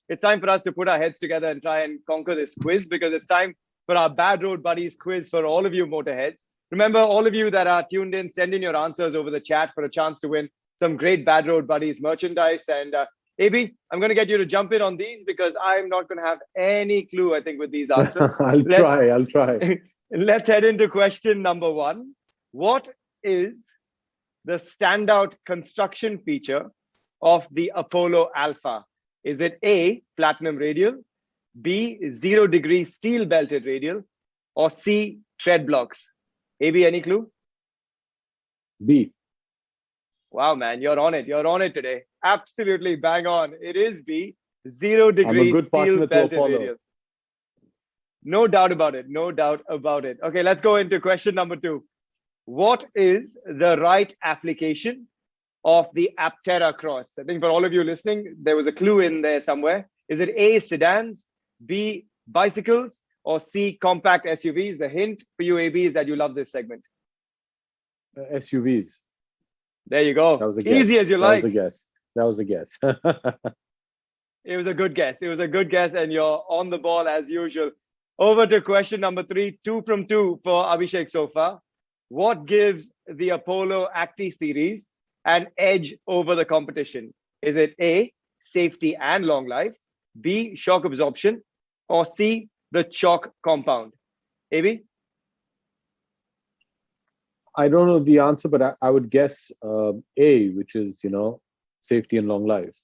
it's time for us to put our heads together and try and conquer this quiz, because it's time for our Bad Road Buddies quiz for all of you motorheads. Remember, all of you that are tuned in, send in your answers over the chat for a chance to win some great Bad Road Buddies merchandise. And AB, I'm going to get you to jump in on these, because I'm not going to have any clue, I think, with these answers. I'll try. Let's head into question number one. What is the standout construction feature of the Apollo Alpha? Is it A, platinum radial, B, 0-degree steel belted radial, or C, tread blocks? AB, any clue? B. Wow, man, you're on it. You're on it today. Absolutely bang on. It is B, 0-degree good partner steel to belted Apollo. radial. No doubt about it. No doubt about it. Okay, let's go into question number two. What is the right application of the Aptera Cross? I think for all of you listening, there was a clue in there somewhere. Is it A, sedans, B, bicycles, or C, compact SUVs? The hint for you, AB, is that you love this segment. SUVs. There you go. That was a guess. Easy as you like. That was a guess. It was a good guess. It was a good guess, and you're on the ball as usual. Over to question number three, 2 from 2 for Abhishek so far. What gives the Apollo Acti series an edge over the competition? Is it A, safety and long life, B, shock absorption, or C, the chalk compound? AB? I don't know the answer, but I would guess A, which is, safety and long life.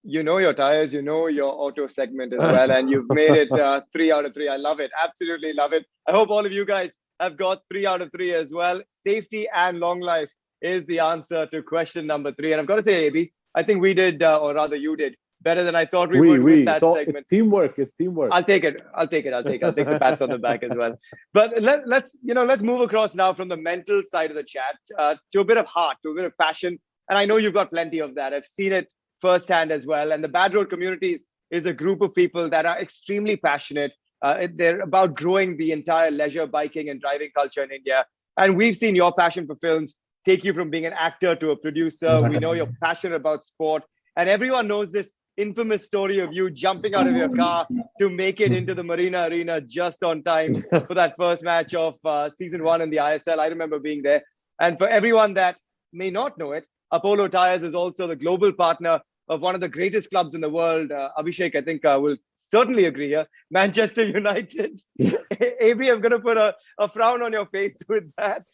You know your tires, you know your auto segment as well, and you've made it 3 out of 3. I love it. Absolutely love it. I hope all of you guys have got 3 out of 3 as well. Safety and long life is the answer to question number 3. And I've got to say, AB, I think we did, or rather you did, better than I thought we would with that segment. It's teamwork. It's teamwork. I'll take it. I'll take the pats on the back as well. But let's move across now from the mental side of the chat to a bit of heart, to a bit of passion. And I know you've got plenty of that. I've seen it firsthand as well. And the Bad Road Communities is a group of people that are extremely passionate. They're about growing the entire leisure biking and driving culture in India. And we've seen your passion for films take you from being an actor to a producer. We know you're passionate about sport. And everyone knows this infamous story of you jumping out of your car to make it into the Marina Arena just on time for that first match of season 1 in the ISL. I remember being there. And for everyone that may not know it, Apollo Tyres is also the global partner of one of the greatest clubs in the world. Abhishek, I think will certainly agree here. Manchester United. AB, I'm going to put a frown on your face with that.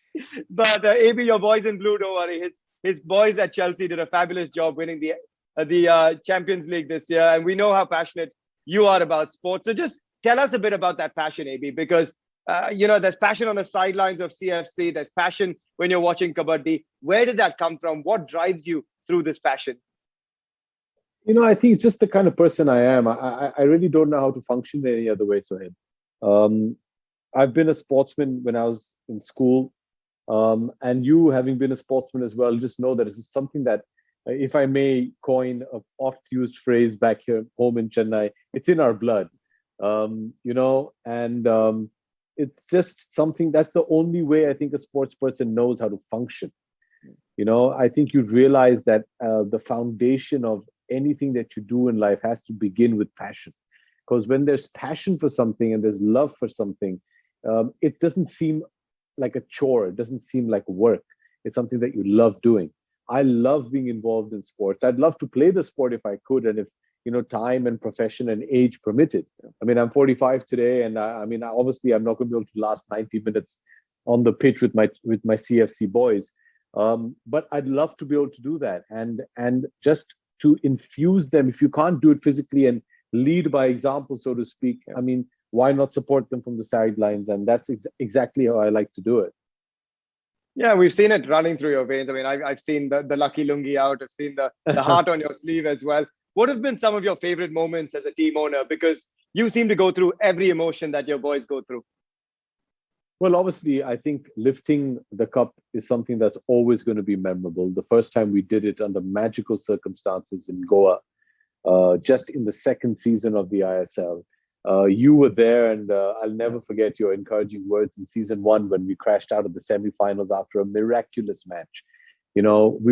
But AB, your boys in blue, don't worry. His boys at Chelsea did a fabulous job winning the Champions League this year. And we know how passionate you are about sports. So just tell us a bit about that passion, AB, because there's passion on the sidelines of CFC. There's passion when you're watching Kabaddi. Where did that come from? What drives you through this passion? I think it's just the kind of person I am. I really don't know how to function any other way, Sohail. I've been a sportsman when I was in school. And you, having been a sportsman as well, just know that it's something that if I may coin a oft-used phrase back here home in Chennai, it's in our blood, and it's just something that's the only way I think a sports person knows how to function. I think you realize that the foundation of anything that you do in life has to begin with passion. Because when there's passion for something and there's love for something, it doesn't seem like a chore. It doesn't seem like work. It's something that you love doing. I love being involved in sports. I'd love to play the sport if I could, and if time and profession and age permitted. I mean, I'm 45 today, and obviously, I'm not going to be able to last 90 minutes on the pitch with my CFC boys. But I'd love to be able to do that, and just to infuse them. If you can't do it physically and lead by example, so to speak, I mean, why not support them from the sidelines? And that's exactly how I like to do it. Yeah, we've seen it running through your veins. I mean, I've seen the lucky lungi out. I've seen the heart on your sleeve as well. What have been some of your favorite moments as a team owner? Because you seem to go through every emotion that your boys go through. Well, obviously, I think lifting the cup is something that's always going to be memorable. The first time we did it under magical circumstances in Goa, just in the second season of the ISL. You were there, and I'll never forget your encouraging words in season 1 when we crashed out of the semifinals after a miraculous match. We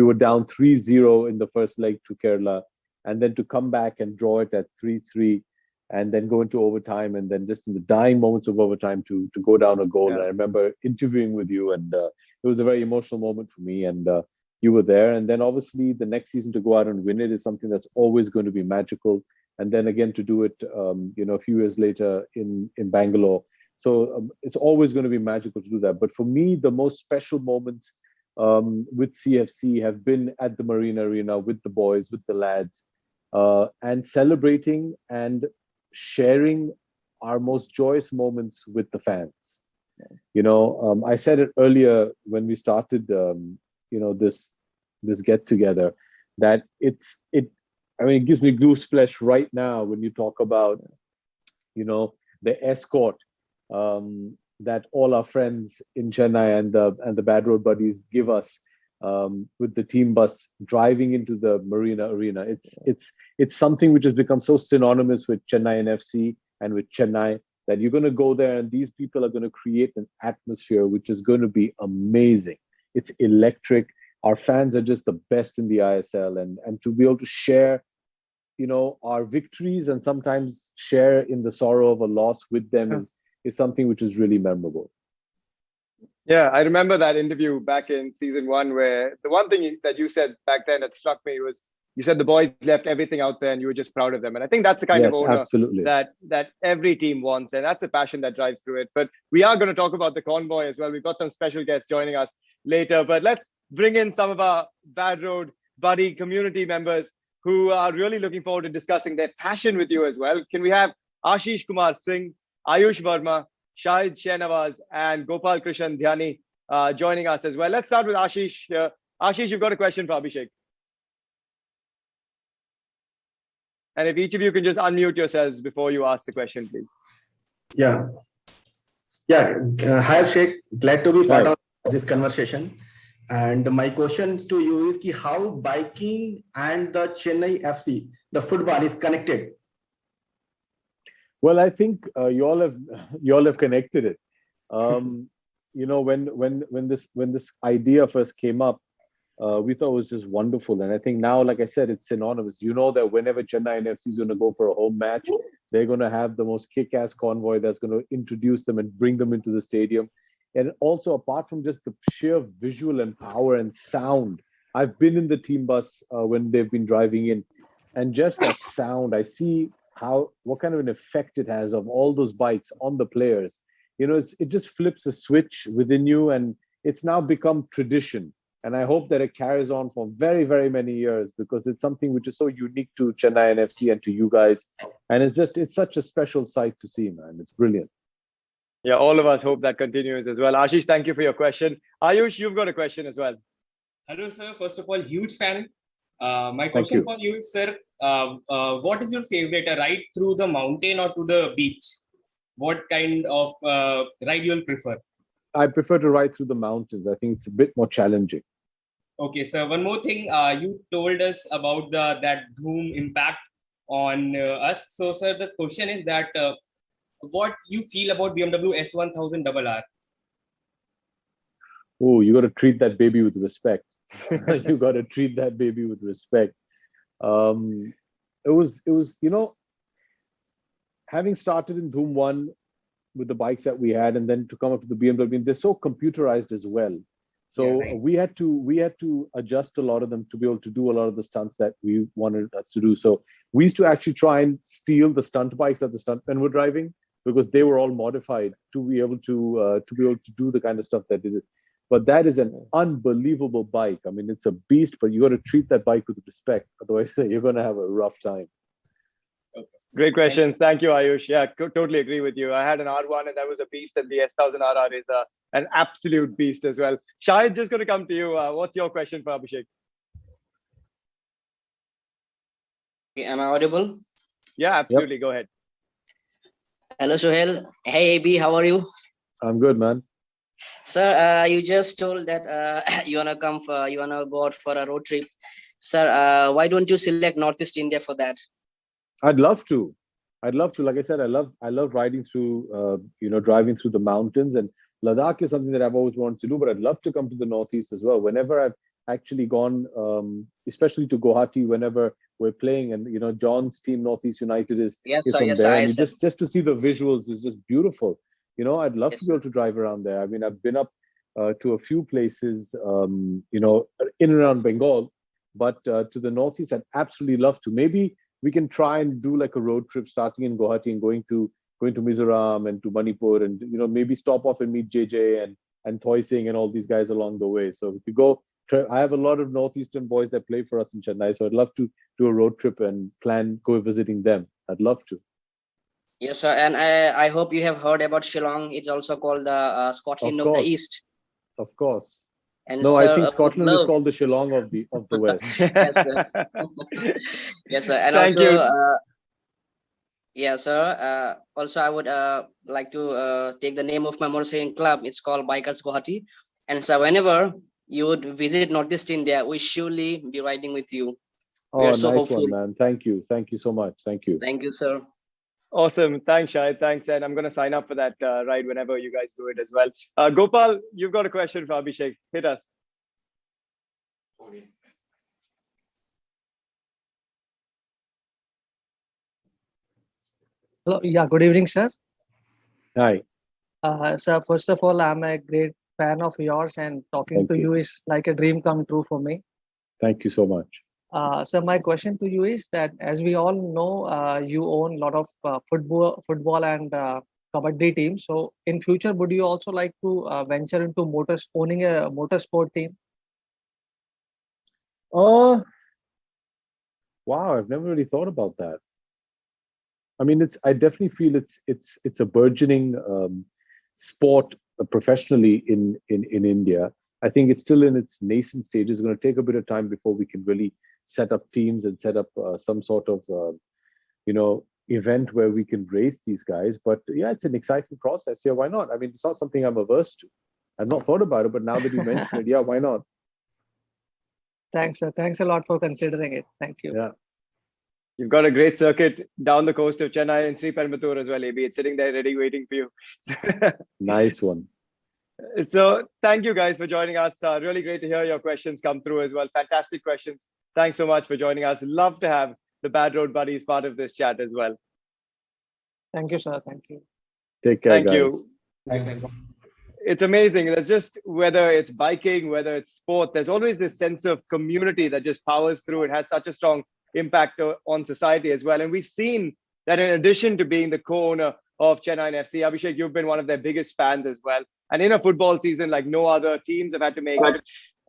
were down 3-0 in the first leg to Kerala, and then to come back and draw it at 3-3, and then go into overtime, and then just in the dying moments of overtime to go down a goal. Yeah. And I remember interviewing with you, and it was a very emotional moment for me, and you were there. And then obviously the next season to go out and win it is something that's always going to be magical. And then again to do it, a few years later in Bangalore. So it's always going to be magical to do that. But for me, the most special moments with CFC have been at the Marina Arena with the boys, with the lads, and celebrating and sharing our most joyous moments with the fans. I said it earlier when we started, this get together, that it gives me gooseflesh right now when you talk about, the escort that all our friends in Chennai and the Bad Road Buddies give us with the team bus driving into the Marina Arena. It's something which has become so synonymous with Chennaiyin FC and with Chennai that you're going to go there and these people are going to create an atmosphere which is going to be amazing. It's electric. Our fans are just the best in the ISL, and to be able to share, our victories and sometimes share in the sorrow of a loss with them is something which is really memorable. Yeah, I remember that interview back in season 1 where the one thing that you said back then that struck me was you said the boys left everything out there and you were just proud of them. And I think that's the kind of owner absolutely. that every team wants. And that's a passion that drives through it. But we are going to talk about the convoy as well. We've got some special guests joining us later. But let's bring in some of our Bad Road Buddy community members who are really looking forward to discussing their passion with you as well. Can we have Ashish Kumar Singh, Ayush Verma, Shahid Shahnawaz, and Gopal Krishan Dhyani joining us as well. Let's start with Ashish here. Ashish, you've got a question for Abhishek. And if each of you can just unmute yourselves before you ask the question, please. Yeah. Hi, Abhishek. Glad to be part of this conversation. And my question to you is how biking and the Chennai FC, the football, is connected. Well, I think you all have connected it. When this idea first came up, we thought it was just wonderful. And I think now, like I said, it's synonymous. That whenever Chennaiyin FC is going to go for a home match, they're going to have the most kick-ass convoy that's going to introduce them and bring them into the stadium. And also, apart from just the sheer visual and power and sound, I've been in the team bus when they've been driving in, and just that sound, I see what kind of an effect it has of all those bikes on the players. It just flips a switch within you, and it's now become tradition. And I hope that it carries on for very, very many years, because it's something which is so unique to Chennaiyin FC and to you guys. And it's such a special sight to see, man. It's brilliant. Yeah, all of us hope that continues as well. Ashish, thank you for your question. Ayush, you've got a question as well. Hello, sir. First of all, huge fan. My question for you is, sir, what is your favorite, a ride through the mountain or to the beach? What kind of ride you'll prefer? I prefer to ride through the mountains. I think it's a bit more challenging. Okay, so one more thing, you told us about that Doom impact on us. So, sir, the question is that what you feel about BMW S1000RR? Oh, you got to treat that baby with respect. You got to treat that baby with respect. It was, having started in Doom 1 with the bikes that we had, and then to come up to the BMW, they're so computerized as well. So Yeah, right. we had to adjust a lot of them to be able to do a lot of the stunts that we wanted us to do. So we used to actually try and steal the stunt bikes that the stuntmen were driving, because they were all modified to be able to do the kind of stuff that they did. But that is an unbelievable bike. I mean, it's a beast, but you got to treat that bike with respect. Otherwise, you're going to have a rough time. Okay. Great questions. Thank you, Ayush. Yeah, totally agree with you. I had an R1 and that was a beast, and the S1000RR is an absolute beast as well. Shahid, just going to come to you. What's your question for Abhishek? Okay, am I audible? Yeah, absolutely. Go ahead. Hello, Sohail. Hey, AB, how are you? I'm good, man. Sir, you just told that you wanna go out for a road trip. Sir, why don't you select Northeast India for that? I'd love to. Like I said, I love riding through, driving through the mountains, and Ladakh is something that I've always wanted to do, but I'd love to come to the Northeast as well. Whenever I've actually gone, especially to Guwahati, whenever we're playing, and John's team, Northeast United, is from Yes, there. sir, I I mean, said. just to see the visuals is just beautiful. I'd love Yes, to be able to drive around there. I mean, I've been up to a few places, in and around Bengal, but to the Northeast, I'd absolutely love to. Maybe we can try and do like a road trip starting in Guwahati and going to Mizoram and to Manipur, and maybe stop off and meet JJ and Toy Singh and all these guys along the way. So we could go. I have a lot of Northeastern boys that play for us in Chennai, so I'd love to do a road trip and plan go visiting them. I'd love to. yes, sir. And I hope you have heard about Shillong. It's also called the Scotland Of of the course, East. of course. And No, I sir, think would Scotland is love. called the Shillong of the West. Yes, sir. Yes, sir. And Thank also, you. yeah, sir. Also, I would like to take the name of my motorcycling club. It's called Bikers Guwahati. And so, whenever you would visit Northeast India, we surely be riding with you. We Oh, are so nice hopeful. one, man. Thank you so much. Thank you. Thank you, sir. Awesome. Thanks, Shahid. Thanks. And I'm going to sign up for that ride whenever you guys do it as well. Gopal, you've got a question for Abhishek. Hit us. Hello. Yeah, good evening, sir. Hi. Sir, first of all, I'm a great fan of yours, and talking Thank to you. you is like a dream come true for me. Thank you so much. So my question to you is that, as we all know, you own a lot of football and kabaddi teams. So in future, would you also like to venture into owning a motorsport team? Wow, I've never really thought about that. I mean, I definitely feel it's a burgeoning sport professionally in India. I think it's still in its nascent stage. It's going to take a bit of time before we can really set up teams and set up some sort of event where we can race these guys. But yeah, it's an exciting process. Yeah, why not? I mean, it's not something I'm averse to. I've not thought about it, but now that you mention it, yeah, why not? Thanks, sir. Thanks a lot for considering it. Thank you. Yeah. You've got a great circuit down the coast of Chennai and Sri Perumbudur as well, AB. It's sitting there ready, waiting for you. Nice one. So thank you guys for joining us. Really great to hear your questions come through as well. Fantastic questions. Thanks so much for joining us. Love to have the Bad Road Buddies part of this chat as well. Thank you, sir. Thank you. Take care, Thank guys. you. Thanks. It's amazing. There's just, whether it's biking, whether it's sport, there's always this sense of community that just powers through. It has such a strong impact on society as well. And we've seen that in addition to being the co-owner of Chennaiyin FC, Abhishek, you've been one of their biggest fans as well. And in a football season like no other, teams have had to make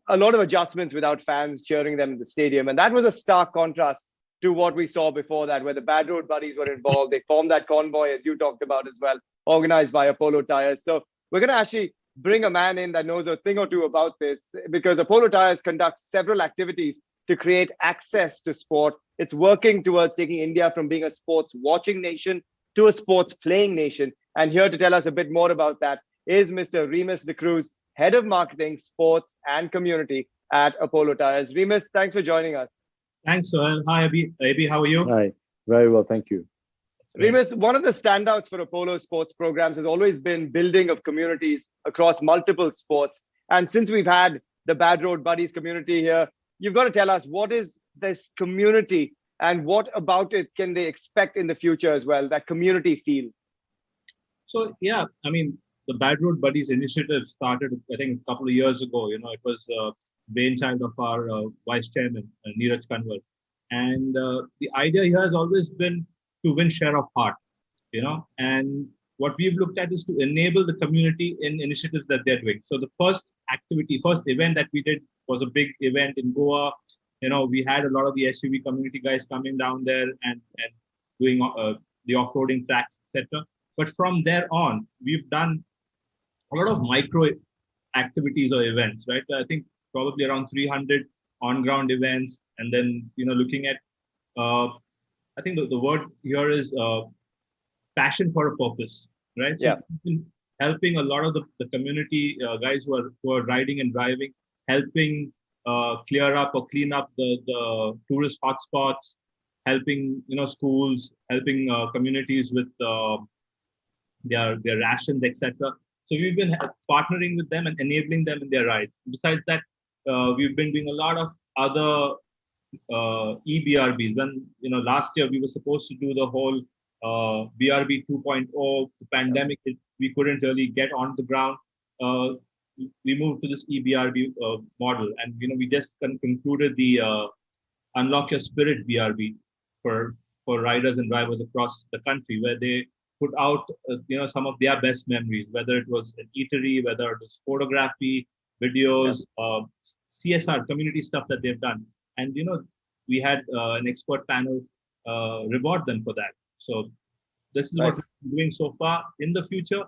a lot of adjustments without fans cheering them in the stadium. And that was a stark contrast to what we saw before that, where the Bad Road Buddies were involved. They formed that convoy, as you talked about as well, organized by Apollo Tyres. So we're going to actually bring a man in that knows a thing or two about this, because Apollo Tyres conducts several activities to create access to sport. It's working towards taking India from being a sports watching nation to a sports playing nation. And here to tell us a bit more about that is Mr. Remus de Cruz, Head of Marketing, Sports and Community at Apollo Tyres. Remus, thanks for joining us. Thanks, Sohail. Hi, Abhi, how are you? Hi, very well, thank you. Remus, one of the standouts for Apollo sports programs has always been building of communities across multiple sports. And since we've had the Bad Road Buddies community here, you've got to tell us, what is this community and what about it can they expect in the future as well, that community feel? So, yeah, I mean, the Bad Road Buddies initiative started, I think, a couple of years ago. It was brainchild of our vice chairman, Neeraj Kanwar. And the idea here has always been to win share of heart, and what we've looked at is to enable the community in initiatives that they're doing. So the first event that we did was a big event in Goa. We had a lot of the SUV community guys coming down there and doing the off-roading tracks, etc. But from there on, we've done a lot of micro activities or events, right? I think probably around 300 on-ground events, and then looking at I think the word here is passion for a purpose, right? So yeah. Helping a lot of the community guys who are riding and driving, helping clear up or clean up the tourist hotspots, helping schools, helping communities with their rations, etc. So we've been partnering with them and enabling them in their rides. Besides that, we've been doing a lot of other EBRBs. When last year we were supposed to do the whole BRB 2.0. The pandemic, we couldn't really get on the ground. We moved to this EBRB model, and we just concluded the Unlock Your Spirit BRB for riders and drivers across the country, where they put out some of their best memories, whether it was an eatery, whether it was photography, videos, CSR community stuff that they've done. And we had an expert panel reward them for that. So this is what we're doing so far. In the future,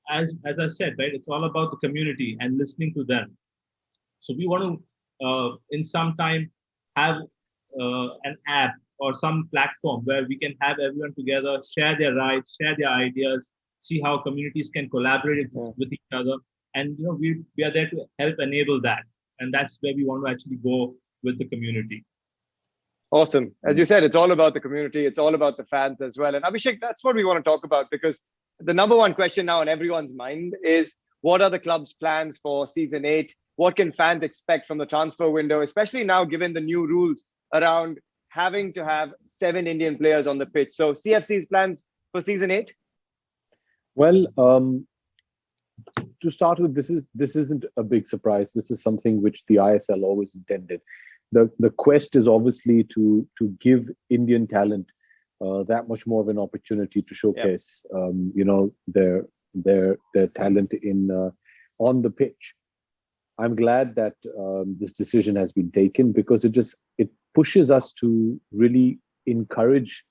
as I've said, right, it's all about the community and listening to them. So we want to, in some time, have an app or some platform where we can have everyone together, share their rides, share their ideas, see how communities can collaborate with each other. And we are there to help enable that. And that's where we want to actually go with the community. Awesome. As you said, it's all about the community. It's all about the fans as well. And Abhishek, that's what we want to talk about, because the number one question now on everyone's mind is, what are the club's plans for season 8? What can fans expect from the transfer window, especially now given the new rules around having to have 7 Indian players on the pitch? So CFC's plans for season 8? Well, to start with, this isn't a big surprise. This is something which the ISL always intended. The quest is obviously to give Indian talent that much more of an opportunity to showcase their talent in on the pitch. I'm glad that this decision has been taken, because it pushes us to really encourage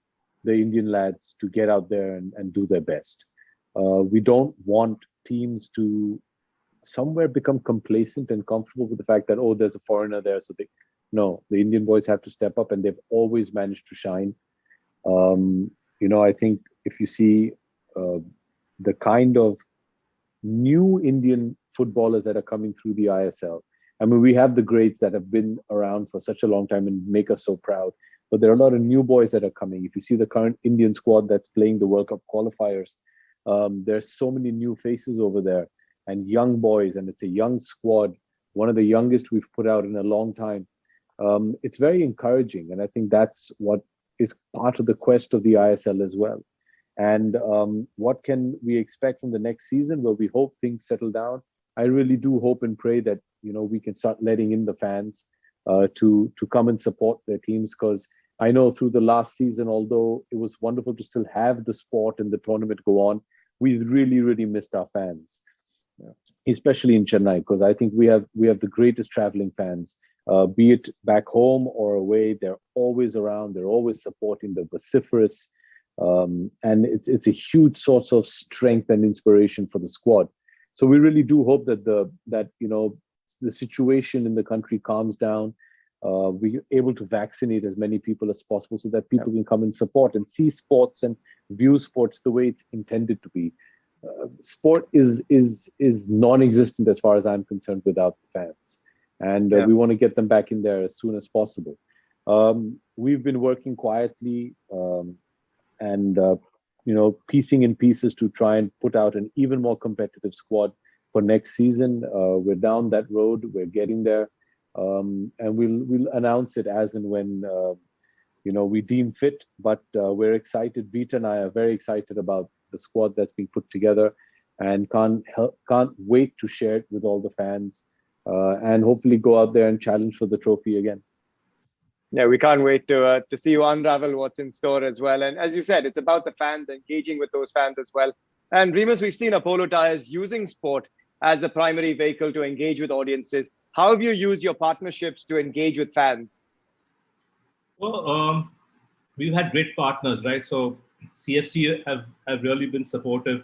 the Indian lads to get out there and do their best. We don't want teams to somewhere become complacent and comfortable with the fact that, oh, there's a foreigner there, so the Indian boys have to step up, and they've always managed to shine. I think if you see the kind of new Indian footballers that are coming through the ISL, I mean, we have the greats that have been around for such a long time and make us so proud, but there are a lot of new boys that are coming. If you see the current Indian squad that's playing the World Cup qualifiers, there's so many new faces over there and young boys, and it's a young squad, one of the youngest we've put out in a long time. It's very encouraging, and I think that's what is part of the quest of the ISL as well. And what can we expect from the next season? Well, we hope things settle down. I really do hope and pray that we can start letting in the fans to come and support their teams, because I know through the last season, although it was wonderful to still have the sport and the tournament go on, we really, really missed our fans, especially in Chennai, because I think we have the greatest traveling fans. Be it back home or away, they're always around, they're always supporting, they're vociferous, and it's a huge source of strength and inspiration for the squad. So we really do hope that the situation in the country calms down. We're able to vaccinate as many people as possible so that people can come and support and see sports and view sports the way it's intended to be. Sport is non-existent as far as I'm concerned without the fans. and we want to get them back in there as soon as possible. We've been working quietly and piecing in pieces to try and put out an even more competitive squad for next season. We're down that road. We're getting there, and we'll announce it as and when we deem fit. But we're excited. Vita and I are very excited about the squad that's being put together, and can't wait to share it with all the fans, and hopefully go out there and challenge for the trophy again. Yeah, we can't wait to see you unravel what's in store as well. And as you said, it's about the fans, engaging with those fans as well. And Remus, we've seen Apollo Tyres using sport as the primary vehicle to engage with audiences. How have you used your partnerships to engage with fans? Well, we've had great partners, right? So CFC have really been supportive,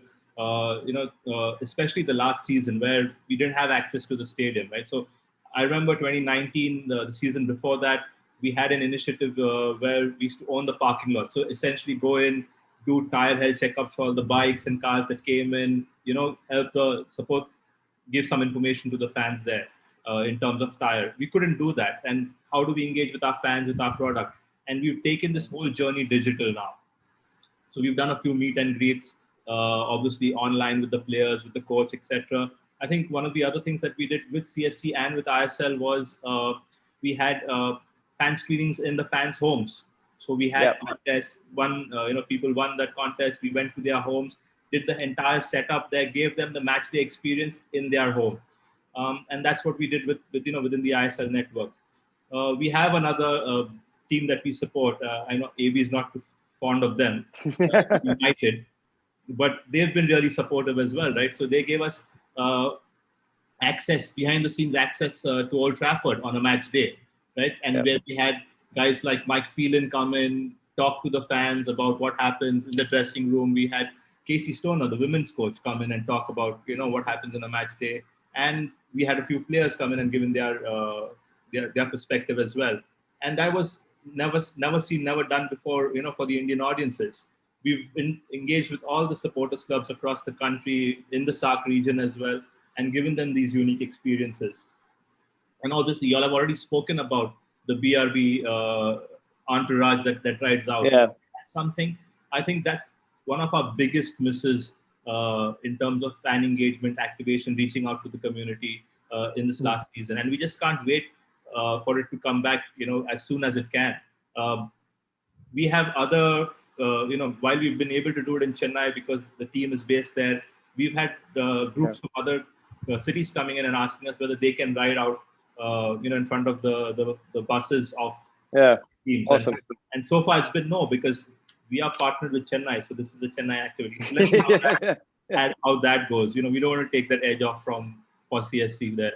especially the last season where we didn't have access to the stadium, right? So I remember 2019, the season before that, we had an initiative where we used to own the parking lot. So essentially go in, do tire health checkups for all the bikes and cars that came in, help the support, give some information to the fans there in terms of tire. We couldn't do that. And how do we engage with our fans, with our product? And we've taken this whole journey digital now. So we've done a few meet and greets, obviously online with the players, with the coach, etc. I think one of the other things that we did with CFC and with ISL was we had fan screenings in the fans' homes. So we had contests. People won that contest. We went to their homes, did the entire setup there, gave them the match day experience in their home, and that's what we did within the ISL network. We have another team that we support. I know AB is not too fond of them, United, but they've been really supportive as well, right? So they gave us access, behind the scenes access to Old Trafford on a match day, right? And where we had guys like Mike Phelan come in, talk to the fans about what happens in the dressing room. We had Casey Stoner, the women's coach, come in and talk about what happens in a match day. And we had a few players come in and giving their perspective as well. And that was never seen, never done before, for the Indian audiences. We've been engaged with all the supporters clubs across the country, in the SAARC region as well, and given them these unique experiences. And obviously, you all have already spoken about the BRB entourage that rides out. Yeah. That's something, I think that's one of our biggest misses in terms of fan engagement, activation, reaching out to the community in this last season. And we just can't wait for it to come back, as soon as it can. We have other, while we've been able to do it in Chennai because the team is based there, we've had groups from other cities coming in and asking us whether they can ride out, in front of the buses of teams. Awesome. And so far it's been no, because we are partnered with Chennai, so this is the Chennai activity. So let's see how that goes. We don't want to take that edge off for CFC there.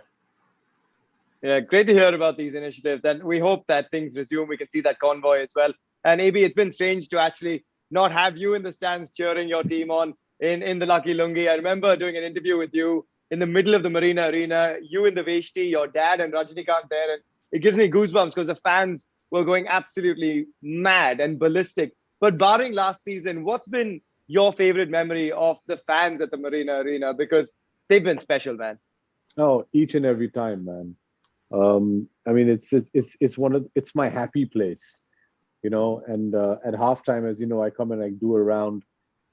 Yeah, great to hear about these initiatives, and we hope that things resume. We can see that convoy as well. And AB, it's been strange to actually not have you in the stands cheering your team on in the Lucky Lungi. I remember doing an interview with you in the middle of the Marina Arena, you in the Veshti, your dad and Rajnikant there, and it gives me goosebumps because the fans were going absolutely mad and ballistic. But barring last season, what's been your favorite memory of the fans at the Marina Arena? Because they've been special, man. Oh, each and every time, man. I mean, it's my happy place, and at halftime, as you know, I come and I do a round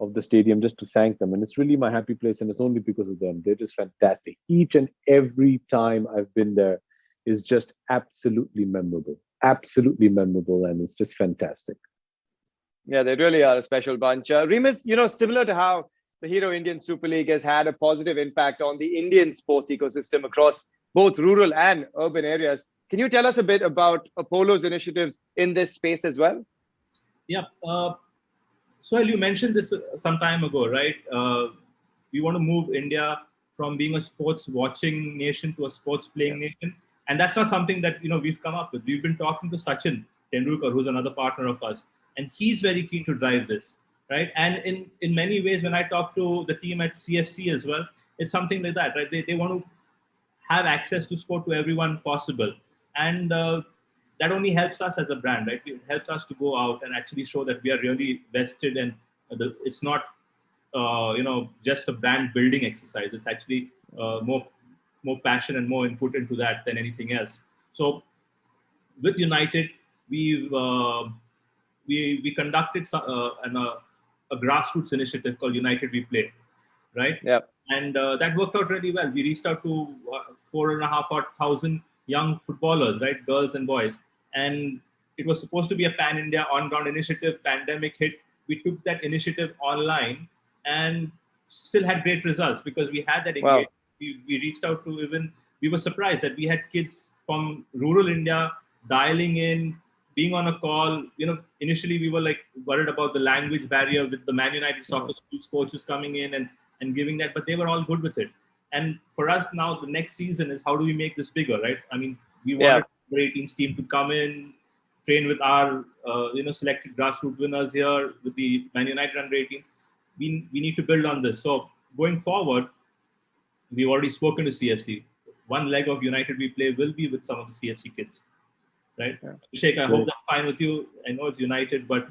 of the stadium just to thank them. And it's really my happy place, and it's only because of them. They're just fantastic. Each and every time I've been there is just absolutely memorable, and it's just fantastic. Yeah, they really are a special bunch. Remus, similar to how the Hero Indian Super League has had a positive impact on the Indian sports ecosystem across both rural and urban areas. Can you tell us a bit about Apollo's initiatives in this space as well? Yeah. So you mentioned this some time ago, right? We want to move India from being a sports watching nation to a sports playing nation. And that's not something that, we've come up with. We've been talking to Sachin Tendulkar, who's another partner of us, and he's very keen to drive this, right? And in many ways, when I talk to the team at CFC as well, it's something like that, right? They want to have access to sport to everyone possible. And that only helps us as a brand, right? It helps us to go out and actually show that we are really vested, and it's not, just a brand building exercise. It's actually more more passion and more input into that than anything else. So with United, we conducted a grassroots initiative called United We Play, right? Yeah. And that worked out really well. We reached out to 4,500 young footballers, right, girls and boys, and it was supposed to be a pan-India on-ground initiative. Pandemic hit. We took that initiative online and still had great results because we had that engagement. We reached out to we were surprised that we had kids from rural India dialing in, being on a call. Initially we were like worried about the language barrier with the Man United soccer schools coaches coming in and giving that, but they were all good with it. And for us now, the next season is how do we make this bigger, right? I mean, we wanted the 18s team to come in, train with our selected grassroots winners here with the Man United under 18s. We need to build on this. So going forward, we've already spoken to CFC. One leg of United We Play will be with some of the CFC kids, right? Abhishek, I hope that's fine with you. I know it's United, but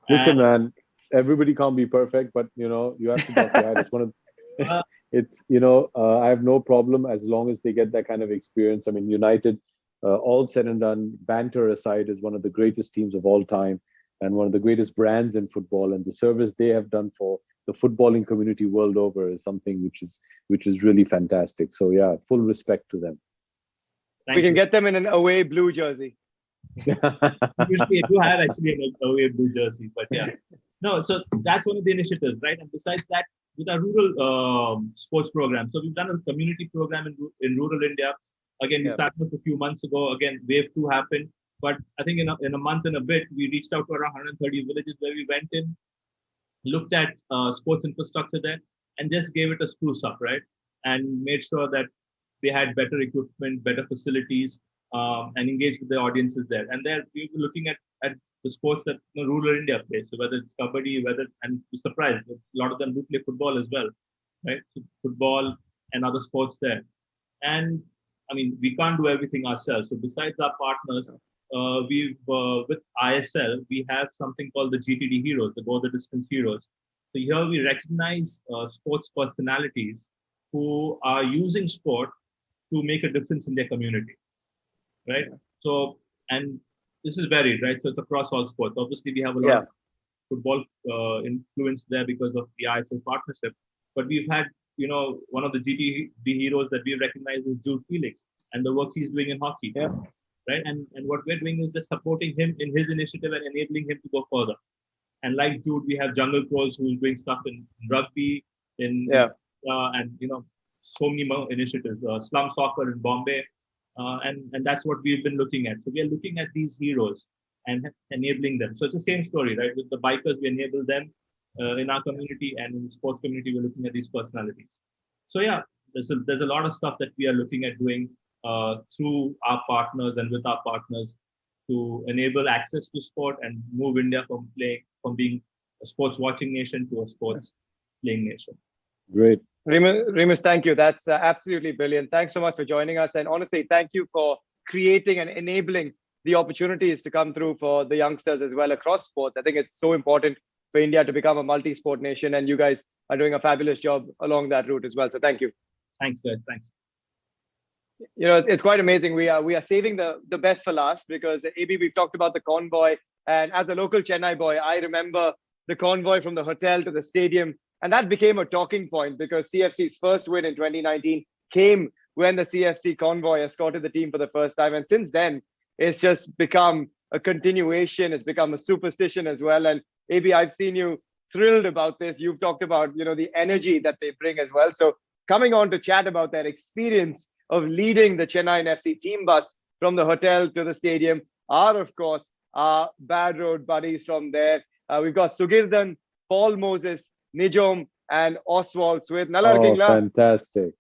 listen, man, everybody can't be perfect, but you have to talk to It's one of I have no problem as long as they get that kind of experience. I mean, United, all said and done, banter aside, is one of the greatest teams of all time and one of the greatest brands in football. And the service they have done for the footballing community world over is something which is really fantastic. So yeah, full respect to them. We can get them in an away blue jersey. Usually I do have actually an away blue jersey, but yeah. No, so that's one of the initiatives, right? And besides that, with our rural sports program, so we've done a community program in rural India. Again, we started a few months ago. Again, wave 2 happened. But I think in a month and a bit, we reached out to around 130 villages where we went in, looked at sports infrastructure there, and just gave it a spruce up, right? And made sure that they had better equipment, better facilities, and engaged with the audiences there. And there we were looking at the sports that rural India plays. So whether it's kabaddi, and we're surprised, a lot of them do play football as well, right? So football and other sports there. And I mean, we can't do everything ourselves. So besides our partners, we've with ISL, we have something called the GTD Heroes, the Go the Distance Heroes. So here we recognize sports personalities who are using sport to make a difference in their community, right? So, and this is varied, right? So it's across all sports. Obviously, we have a lot of football influence there because of the ISL partnership. But we've had, one of the GTD heroes that we recognize is Jude Felix and the work he's doing in hockey, right? And what we're doing is just supporting him in his initiative and enabling him to go further. And like Jude, we have Jungle Pros who's doing stuff in rugby, and so many more initiatives, slum soccer in Bombay. And that's what we've been looking at. So we are looking at these heroes and enabling them. So it's the same story, right? With the bikers, we enable them in our community, and in the sports community, we're looking at these personalities. So yeah, there's a lot of stuff that we are looking at doing through our partners and with our partners to enable access to sport and move India from being a sports watching nation to a sports playing nation. Great. Remus, thank you. That's absolutely brilliant. Thanks so much for joining us. And honestly, thank you for creating and enabling the opportunities to come through for the youngsters as well across sports. I think it's so important for India to become a multi-sport nation, and you guys are doing a fabulous job along that route as well. So thank you. Thanks, guys. Thanks. It's quite amazing. We are saving the best for last because AB, we've talked about the convoy, and as a local Chennai boy, I remember the convoy from the hotel to the stadium. And that became a talking point because CFC's first win in 2019 came when the CFC convoy escorted the team for the first time. And since then, it's just become a continuation. It's become a superstition as well. And AB, I've seen you thrilled about this. You've talked about, the energy that they bring as well. So coming on to chat about their experience of leading the Chennaiyin FC team bus from the hotel to the stadium are, of course, our bad road buddies from there. We've got Sugirdan, Paul Moses, Nijom, and Oswald Smith. Oh, fantastic.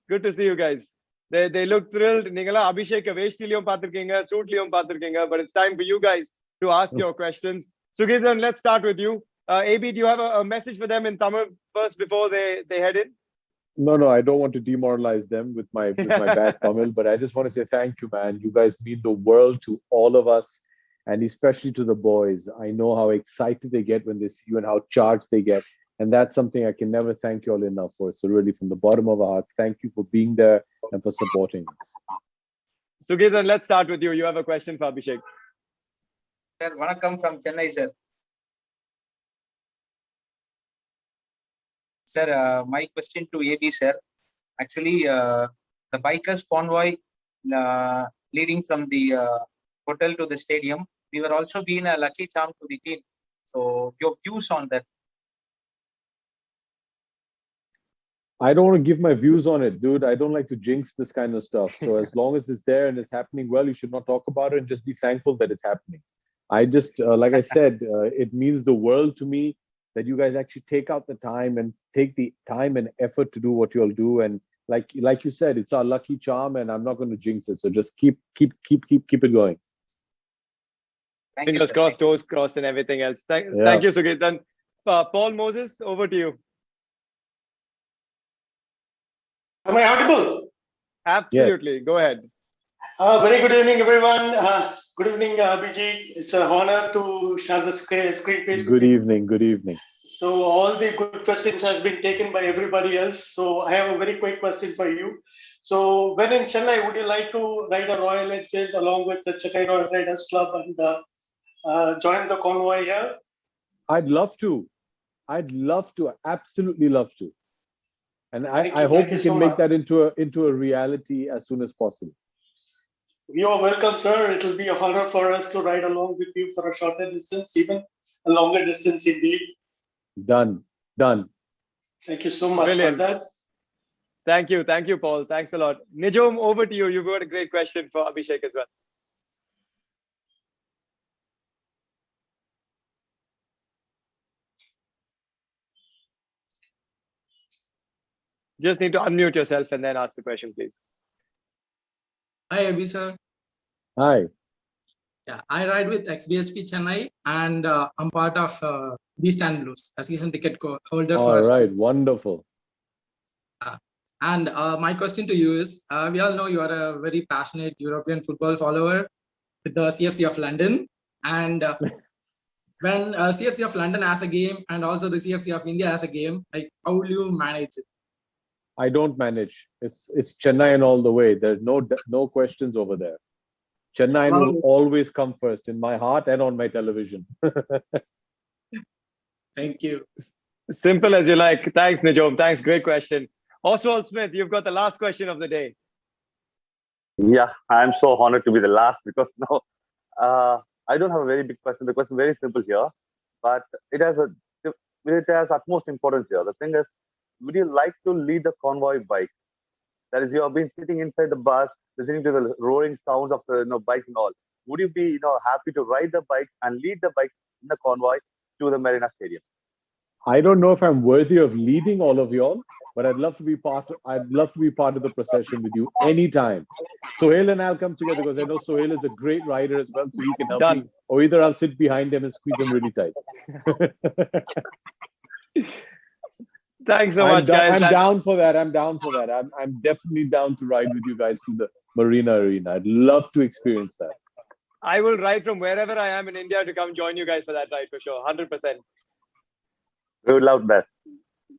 Good to see you guys. They look thrilled. Ningala Abhishek veshtilium pathirkinga, suitlium pathirkinga, but it's time for you guys to ask your questions. Sugirdan, let's start with you. AB, do you have a message for them in Tamil first before they head in? No, I don't want to demoralize them with my bad Tamil, but I just want to say thank you, man. You guys mean the world to all of us, and especially to the boys. I know how excited they get when they see you and how charged they get And that's something I can never thank you all enough for. So really, from the bottom of our hearts, thank you for being there and for supporting us. Sugidhan, let's start with you. You have a question for Abhishek. Sir, vanakkam from Chennai, sir. Sir, my question to AB, sir. Actually, the bikers convoy leading from the hotel to the stadium, we were also being a lucky charm to the team. So your views on that? I don't want to give my views on it, dude. I don't like to jinx this kind of stuff. So as long as it's there and it's happening well, you should not talk about it and just be thankful that it's happening. I just, like I said, it means the world to me that you guys actually take out the time and take the time and effort to do what you all do. And like you said, it's our lucky charm, and I'm not going to jinx it. So just keep it going. Fingers crossed, toes crossed, and everything else. Thank you, Sugidhan. Paul Moses, over to you. Am I audible? Absolutely. Yes. Go ahead. Very good evening, everyone. Good evening, Abhijit. It's an honor to share the screen page. Good evening. Good evening. So all the good questions has been taken by everybody else. So I have a very quick question for you. So when in Chennai, would you like to ride a Royal Enfield along with the Chennai Royal Riders Club and join the convoy here? I'd love to. Absolutely love to. And I hope we can make that into a reality as soon as possible. You are welcome, sir. It will be an honor for us to ride along with you for a shorter distance, even a longer distance indeed. Done. Thank you so much Brilliant. for that. Thank you, Paul. Thanks a lot. Nijom, over to you. You've got a great question for Abhishek as well. Just need to unmute yourself and then ask the question, please. Hi, Abhi sir. Hi. Yeah, I ride with XBSP Chennai, and I'm part of Beast and Blues, a season ticket holder. All right, wonderful. And my question to you is, we all know you are a very passionate European football follower with the CFC of London. And when CFC of London has a game and also the CFC of India has a game, like how will you manage it? I don't manage. It's Chennai all the way. There's no questions over there. Chennai will always come first in my heart and on my television. Thank you. Simple as you like. Thanks, Nijom. Thanks. Great question. Oswald Smith, you've got the last question of the day. Yeah, I'm so honored to be the last because now I don't have a very big question. The question is very simple here, but it has utmost importance here. The thing is, would you like to lead the convoy bike? That is, you have been sitting inside the bus, listening to the roaring sounds of the bikes and all. Would you be happy to ride the bikes and lead the bikes in the convoy to the Marina Stadium? I don't know if I'm worthy of leading all of y'all, but I'd love to be part of the procession with you anytime. Sohail and I'll come together because I know Sohail is a great rider as well, so he can help me. Or either I'll sit behind him and squeeze him really tight. Thanks so much, guys. I'm down for that. I'm definitely down to ride with you guys to the Marina Arena. I'd love to experience that. I will ride from wherever I am in India to come join you guys for that ride for sure. 100%. Good luck, best.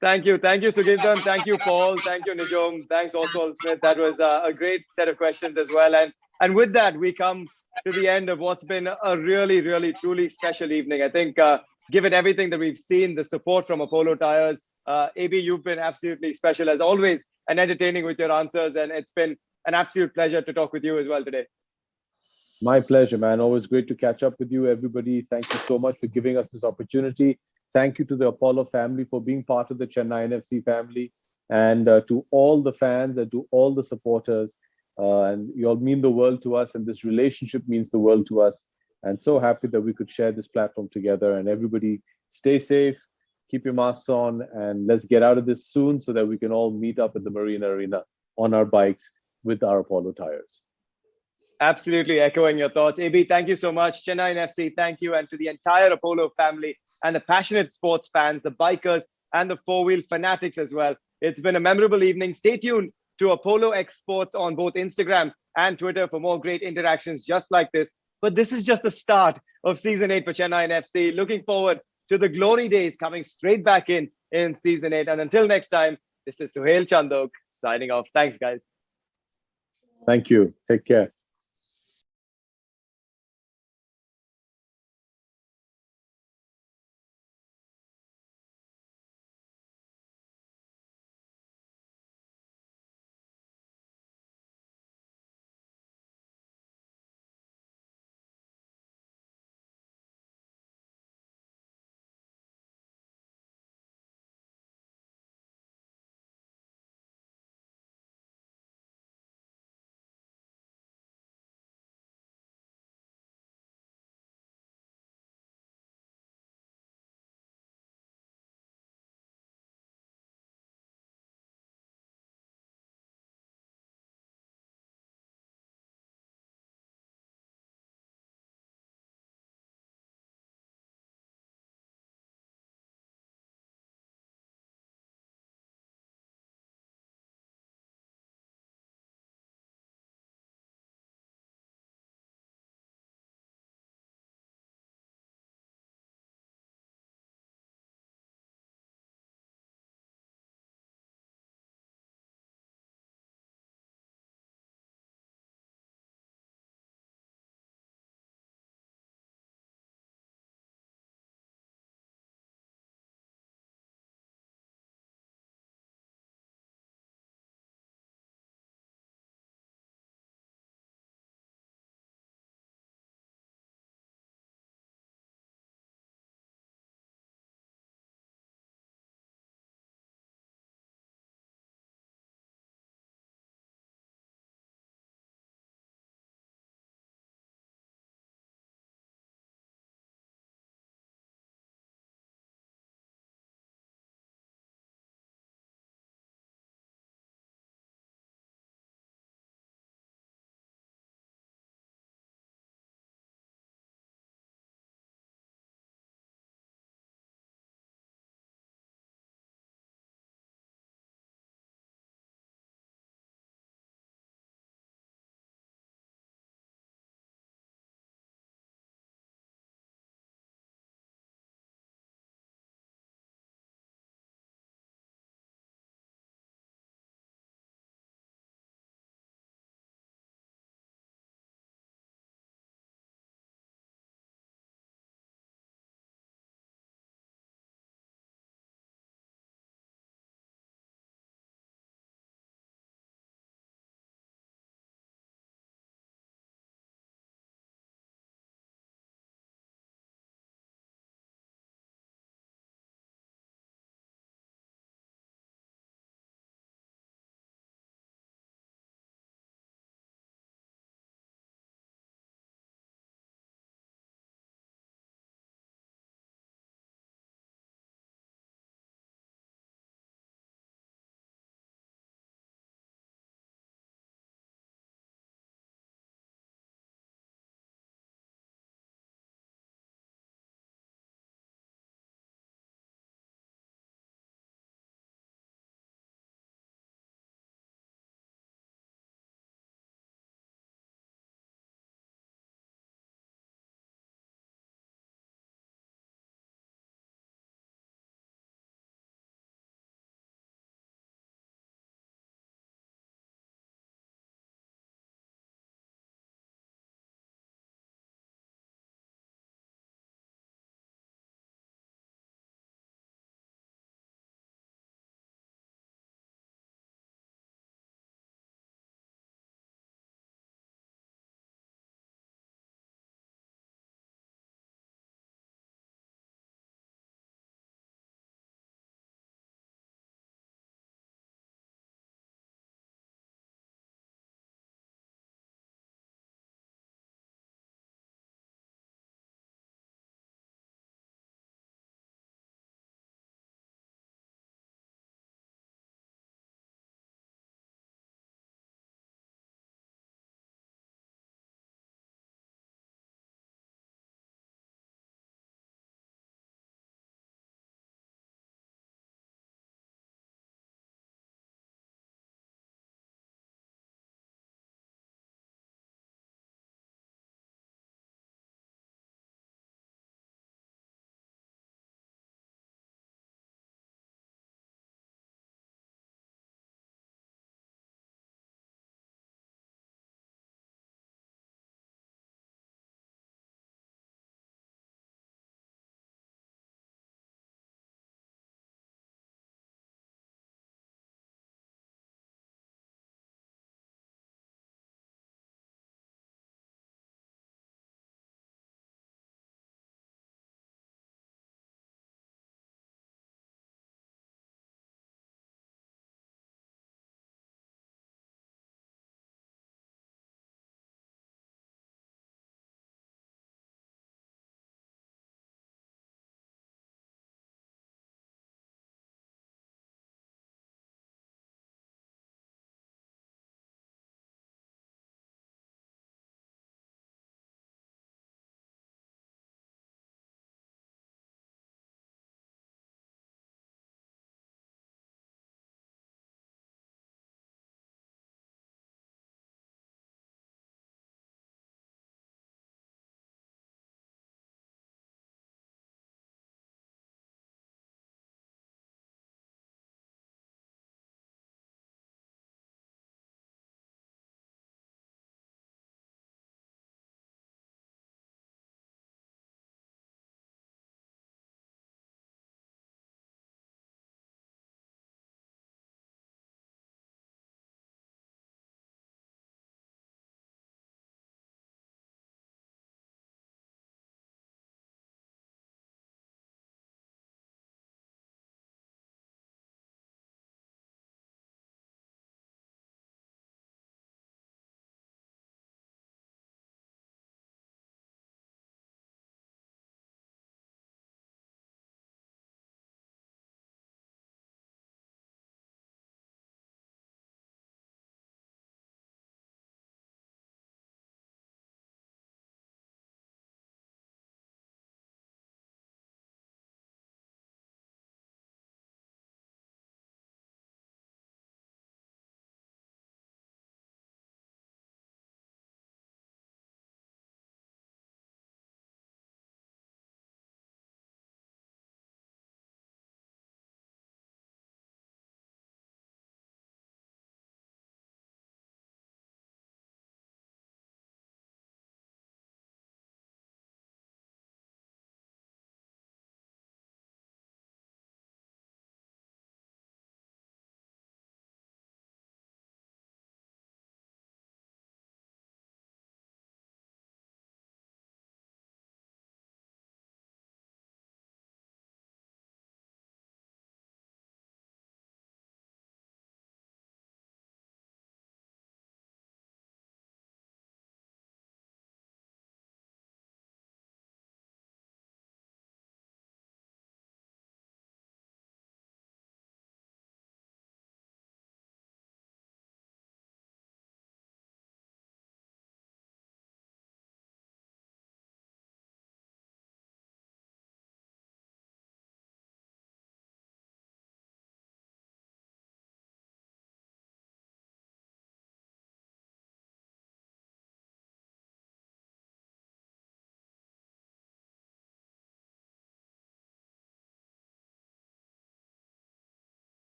Thank you, Sugidhan. Thank you, Paul. Thank you, Nijom. Thanks, Oswald Smith. That was a great set of questions as well. And with that, we come to the end of what's been a really, really, truly special evening. I think, given everything that we've seen, the support from Apollo Tyres, AB, you've been absolutely special as always and entertaining with your answers. And it's been an absolute pleasure to talk with you as well today. My pleasure, man. Always great to catch up with you, everybody. Thank you so much for giving us this opportunity. Thank you to the Apollo family for being part of the Chennai NFC family, and to all the fans and to all the supporters. And you all mean the world to us, and this relationship means the world to us. And so happy that we could share this platform together. And everybody stay safe, keep your masks on, and let's get out of this soon so that we can all meet up at the Marina Arena on our bikes with our Apollo Tyres. Absolutely echoing your thoughts. AB, thank you so much. Chennaiyin FC, thank you. And to the entire Apollo family and the passionate sports fans, the bikers, and the four-wheel fanatics as well. It's been a memorable evening. Stay tuned to Apollo X Sports on both Instagram and Twitter for more great interactions just like this. But this is just the start of Season 8 for Chennaiyin FC. Looking forward to the glory days coming straight back in in season 8. And until next time, this is Suhail Chandok signing off. Thanks, guys. Thank you. Take care.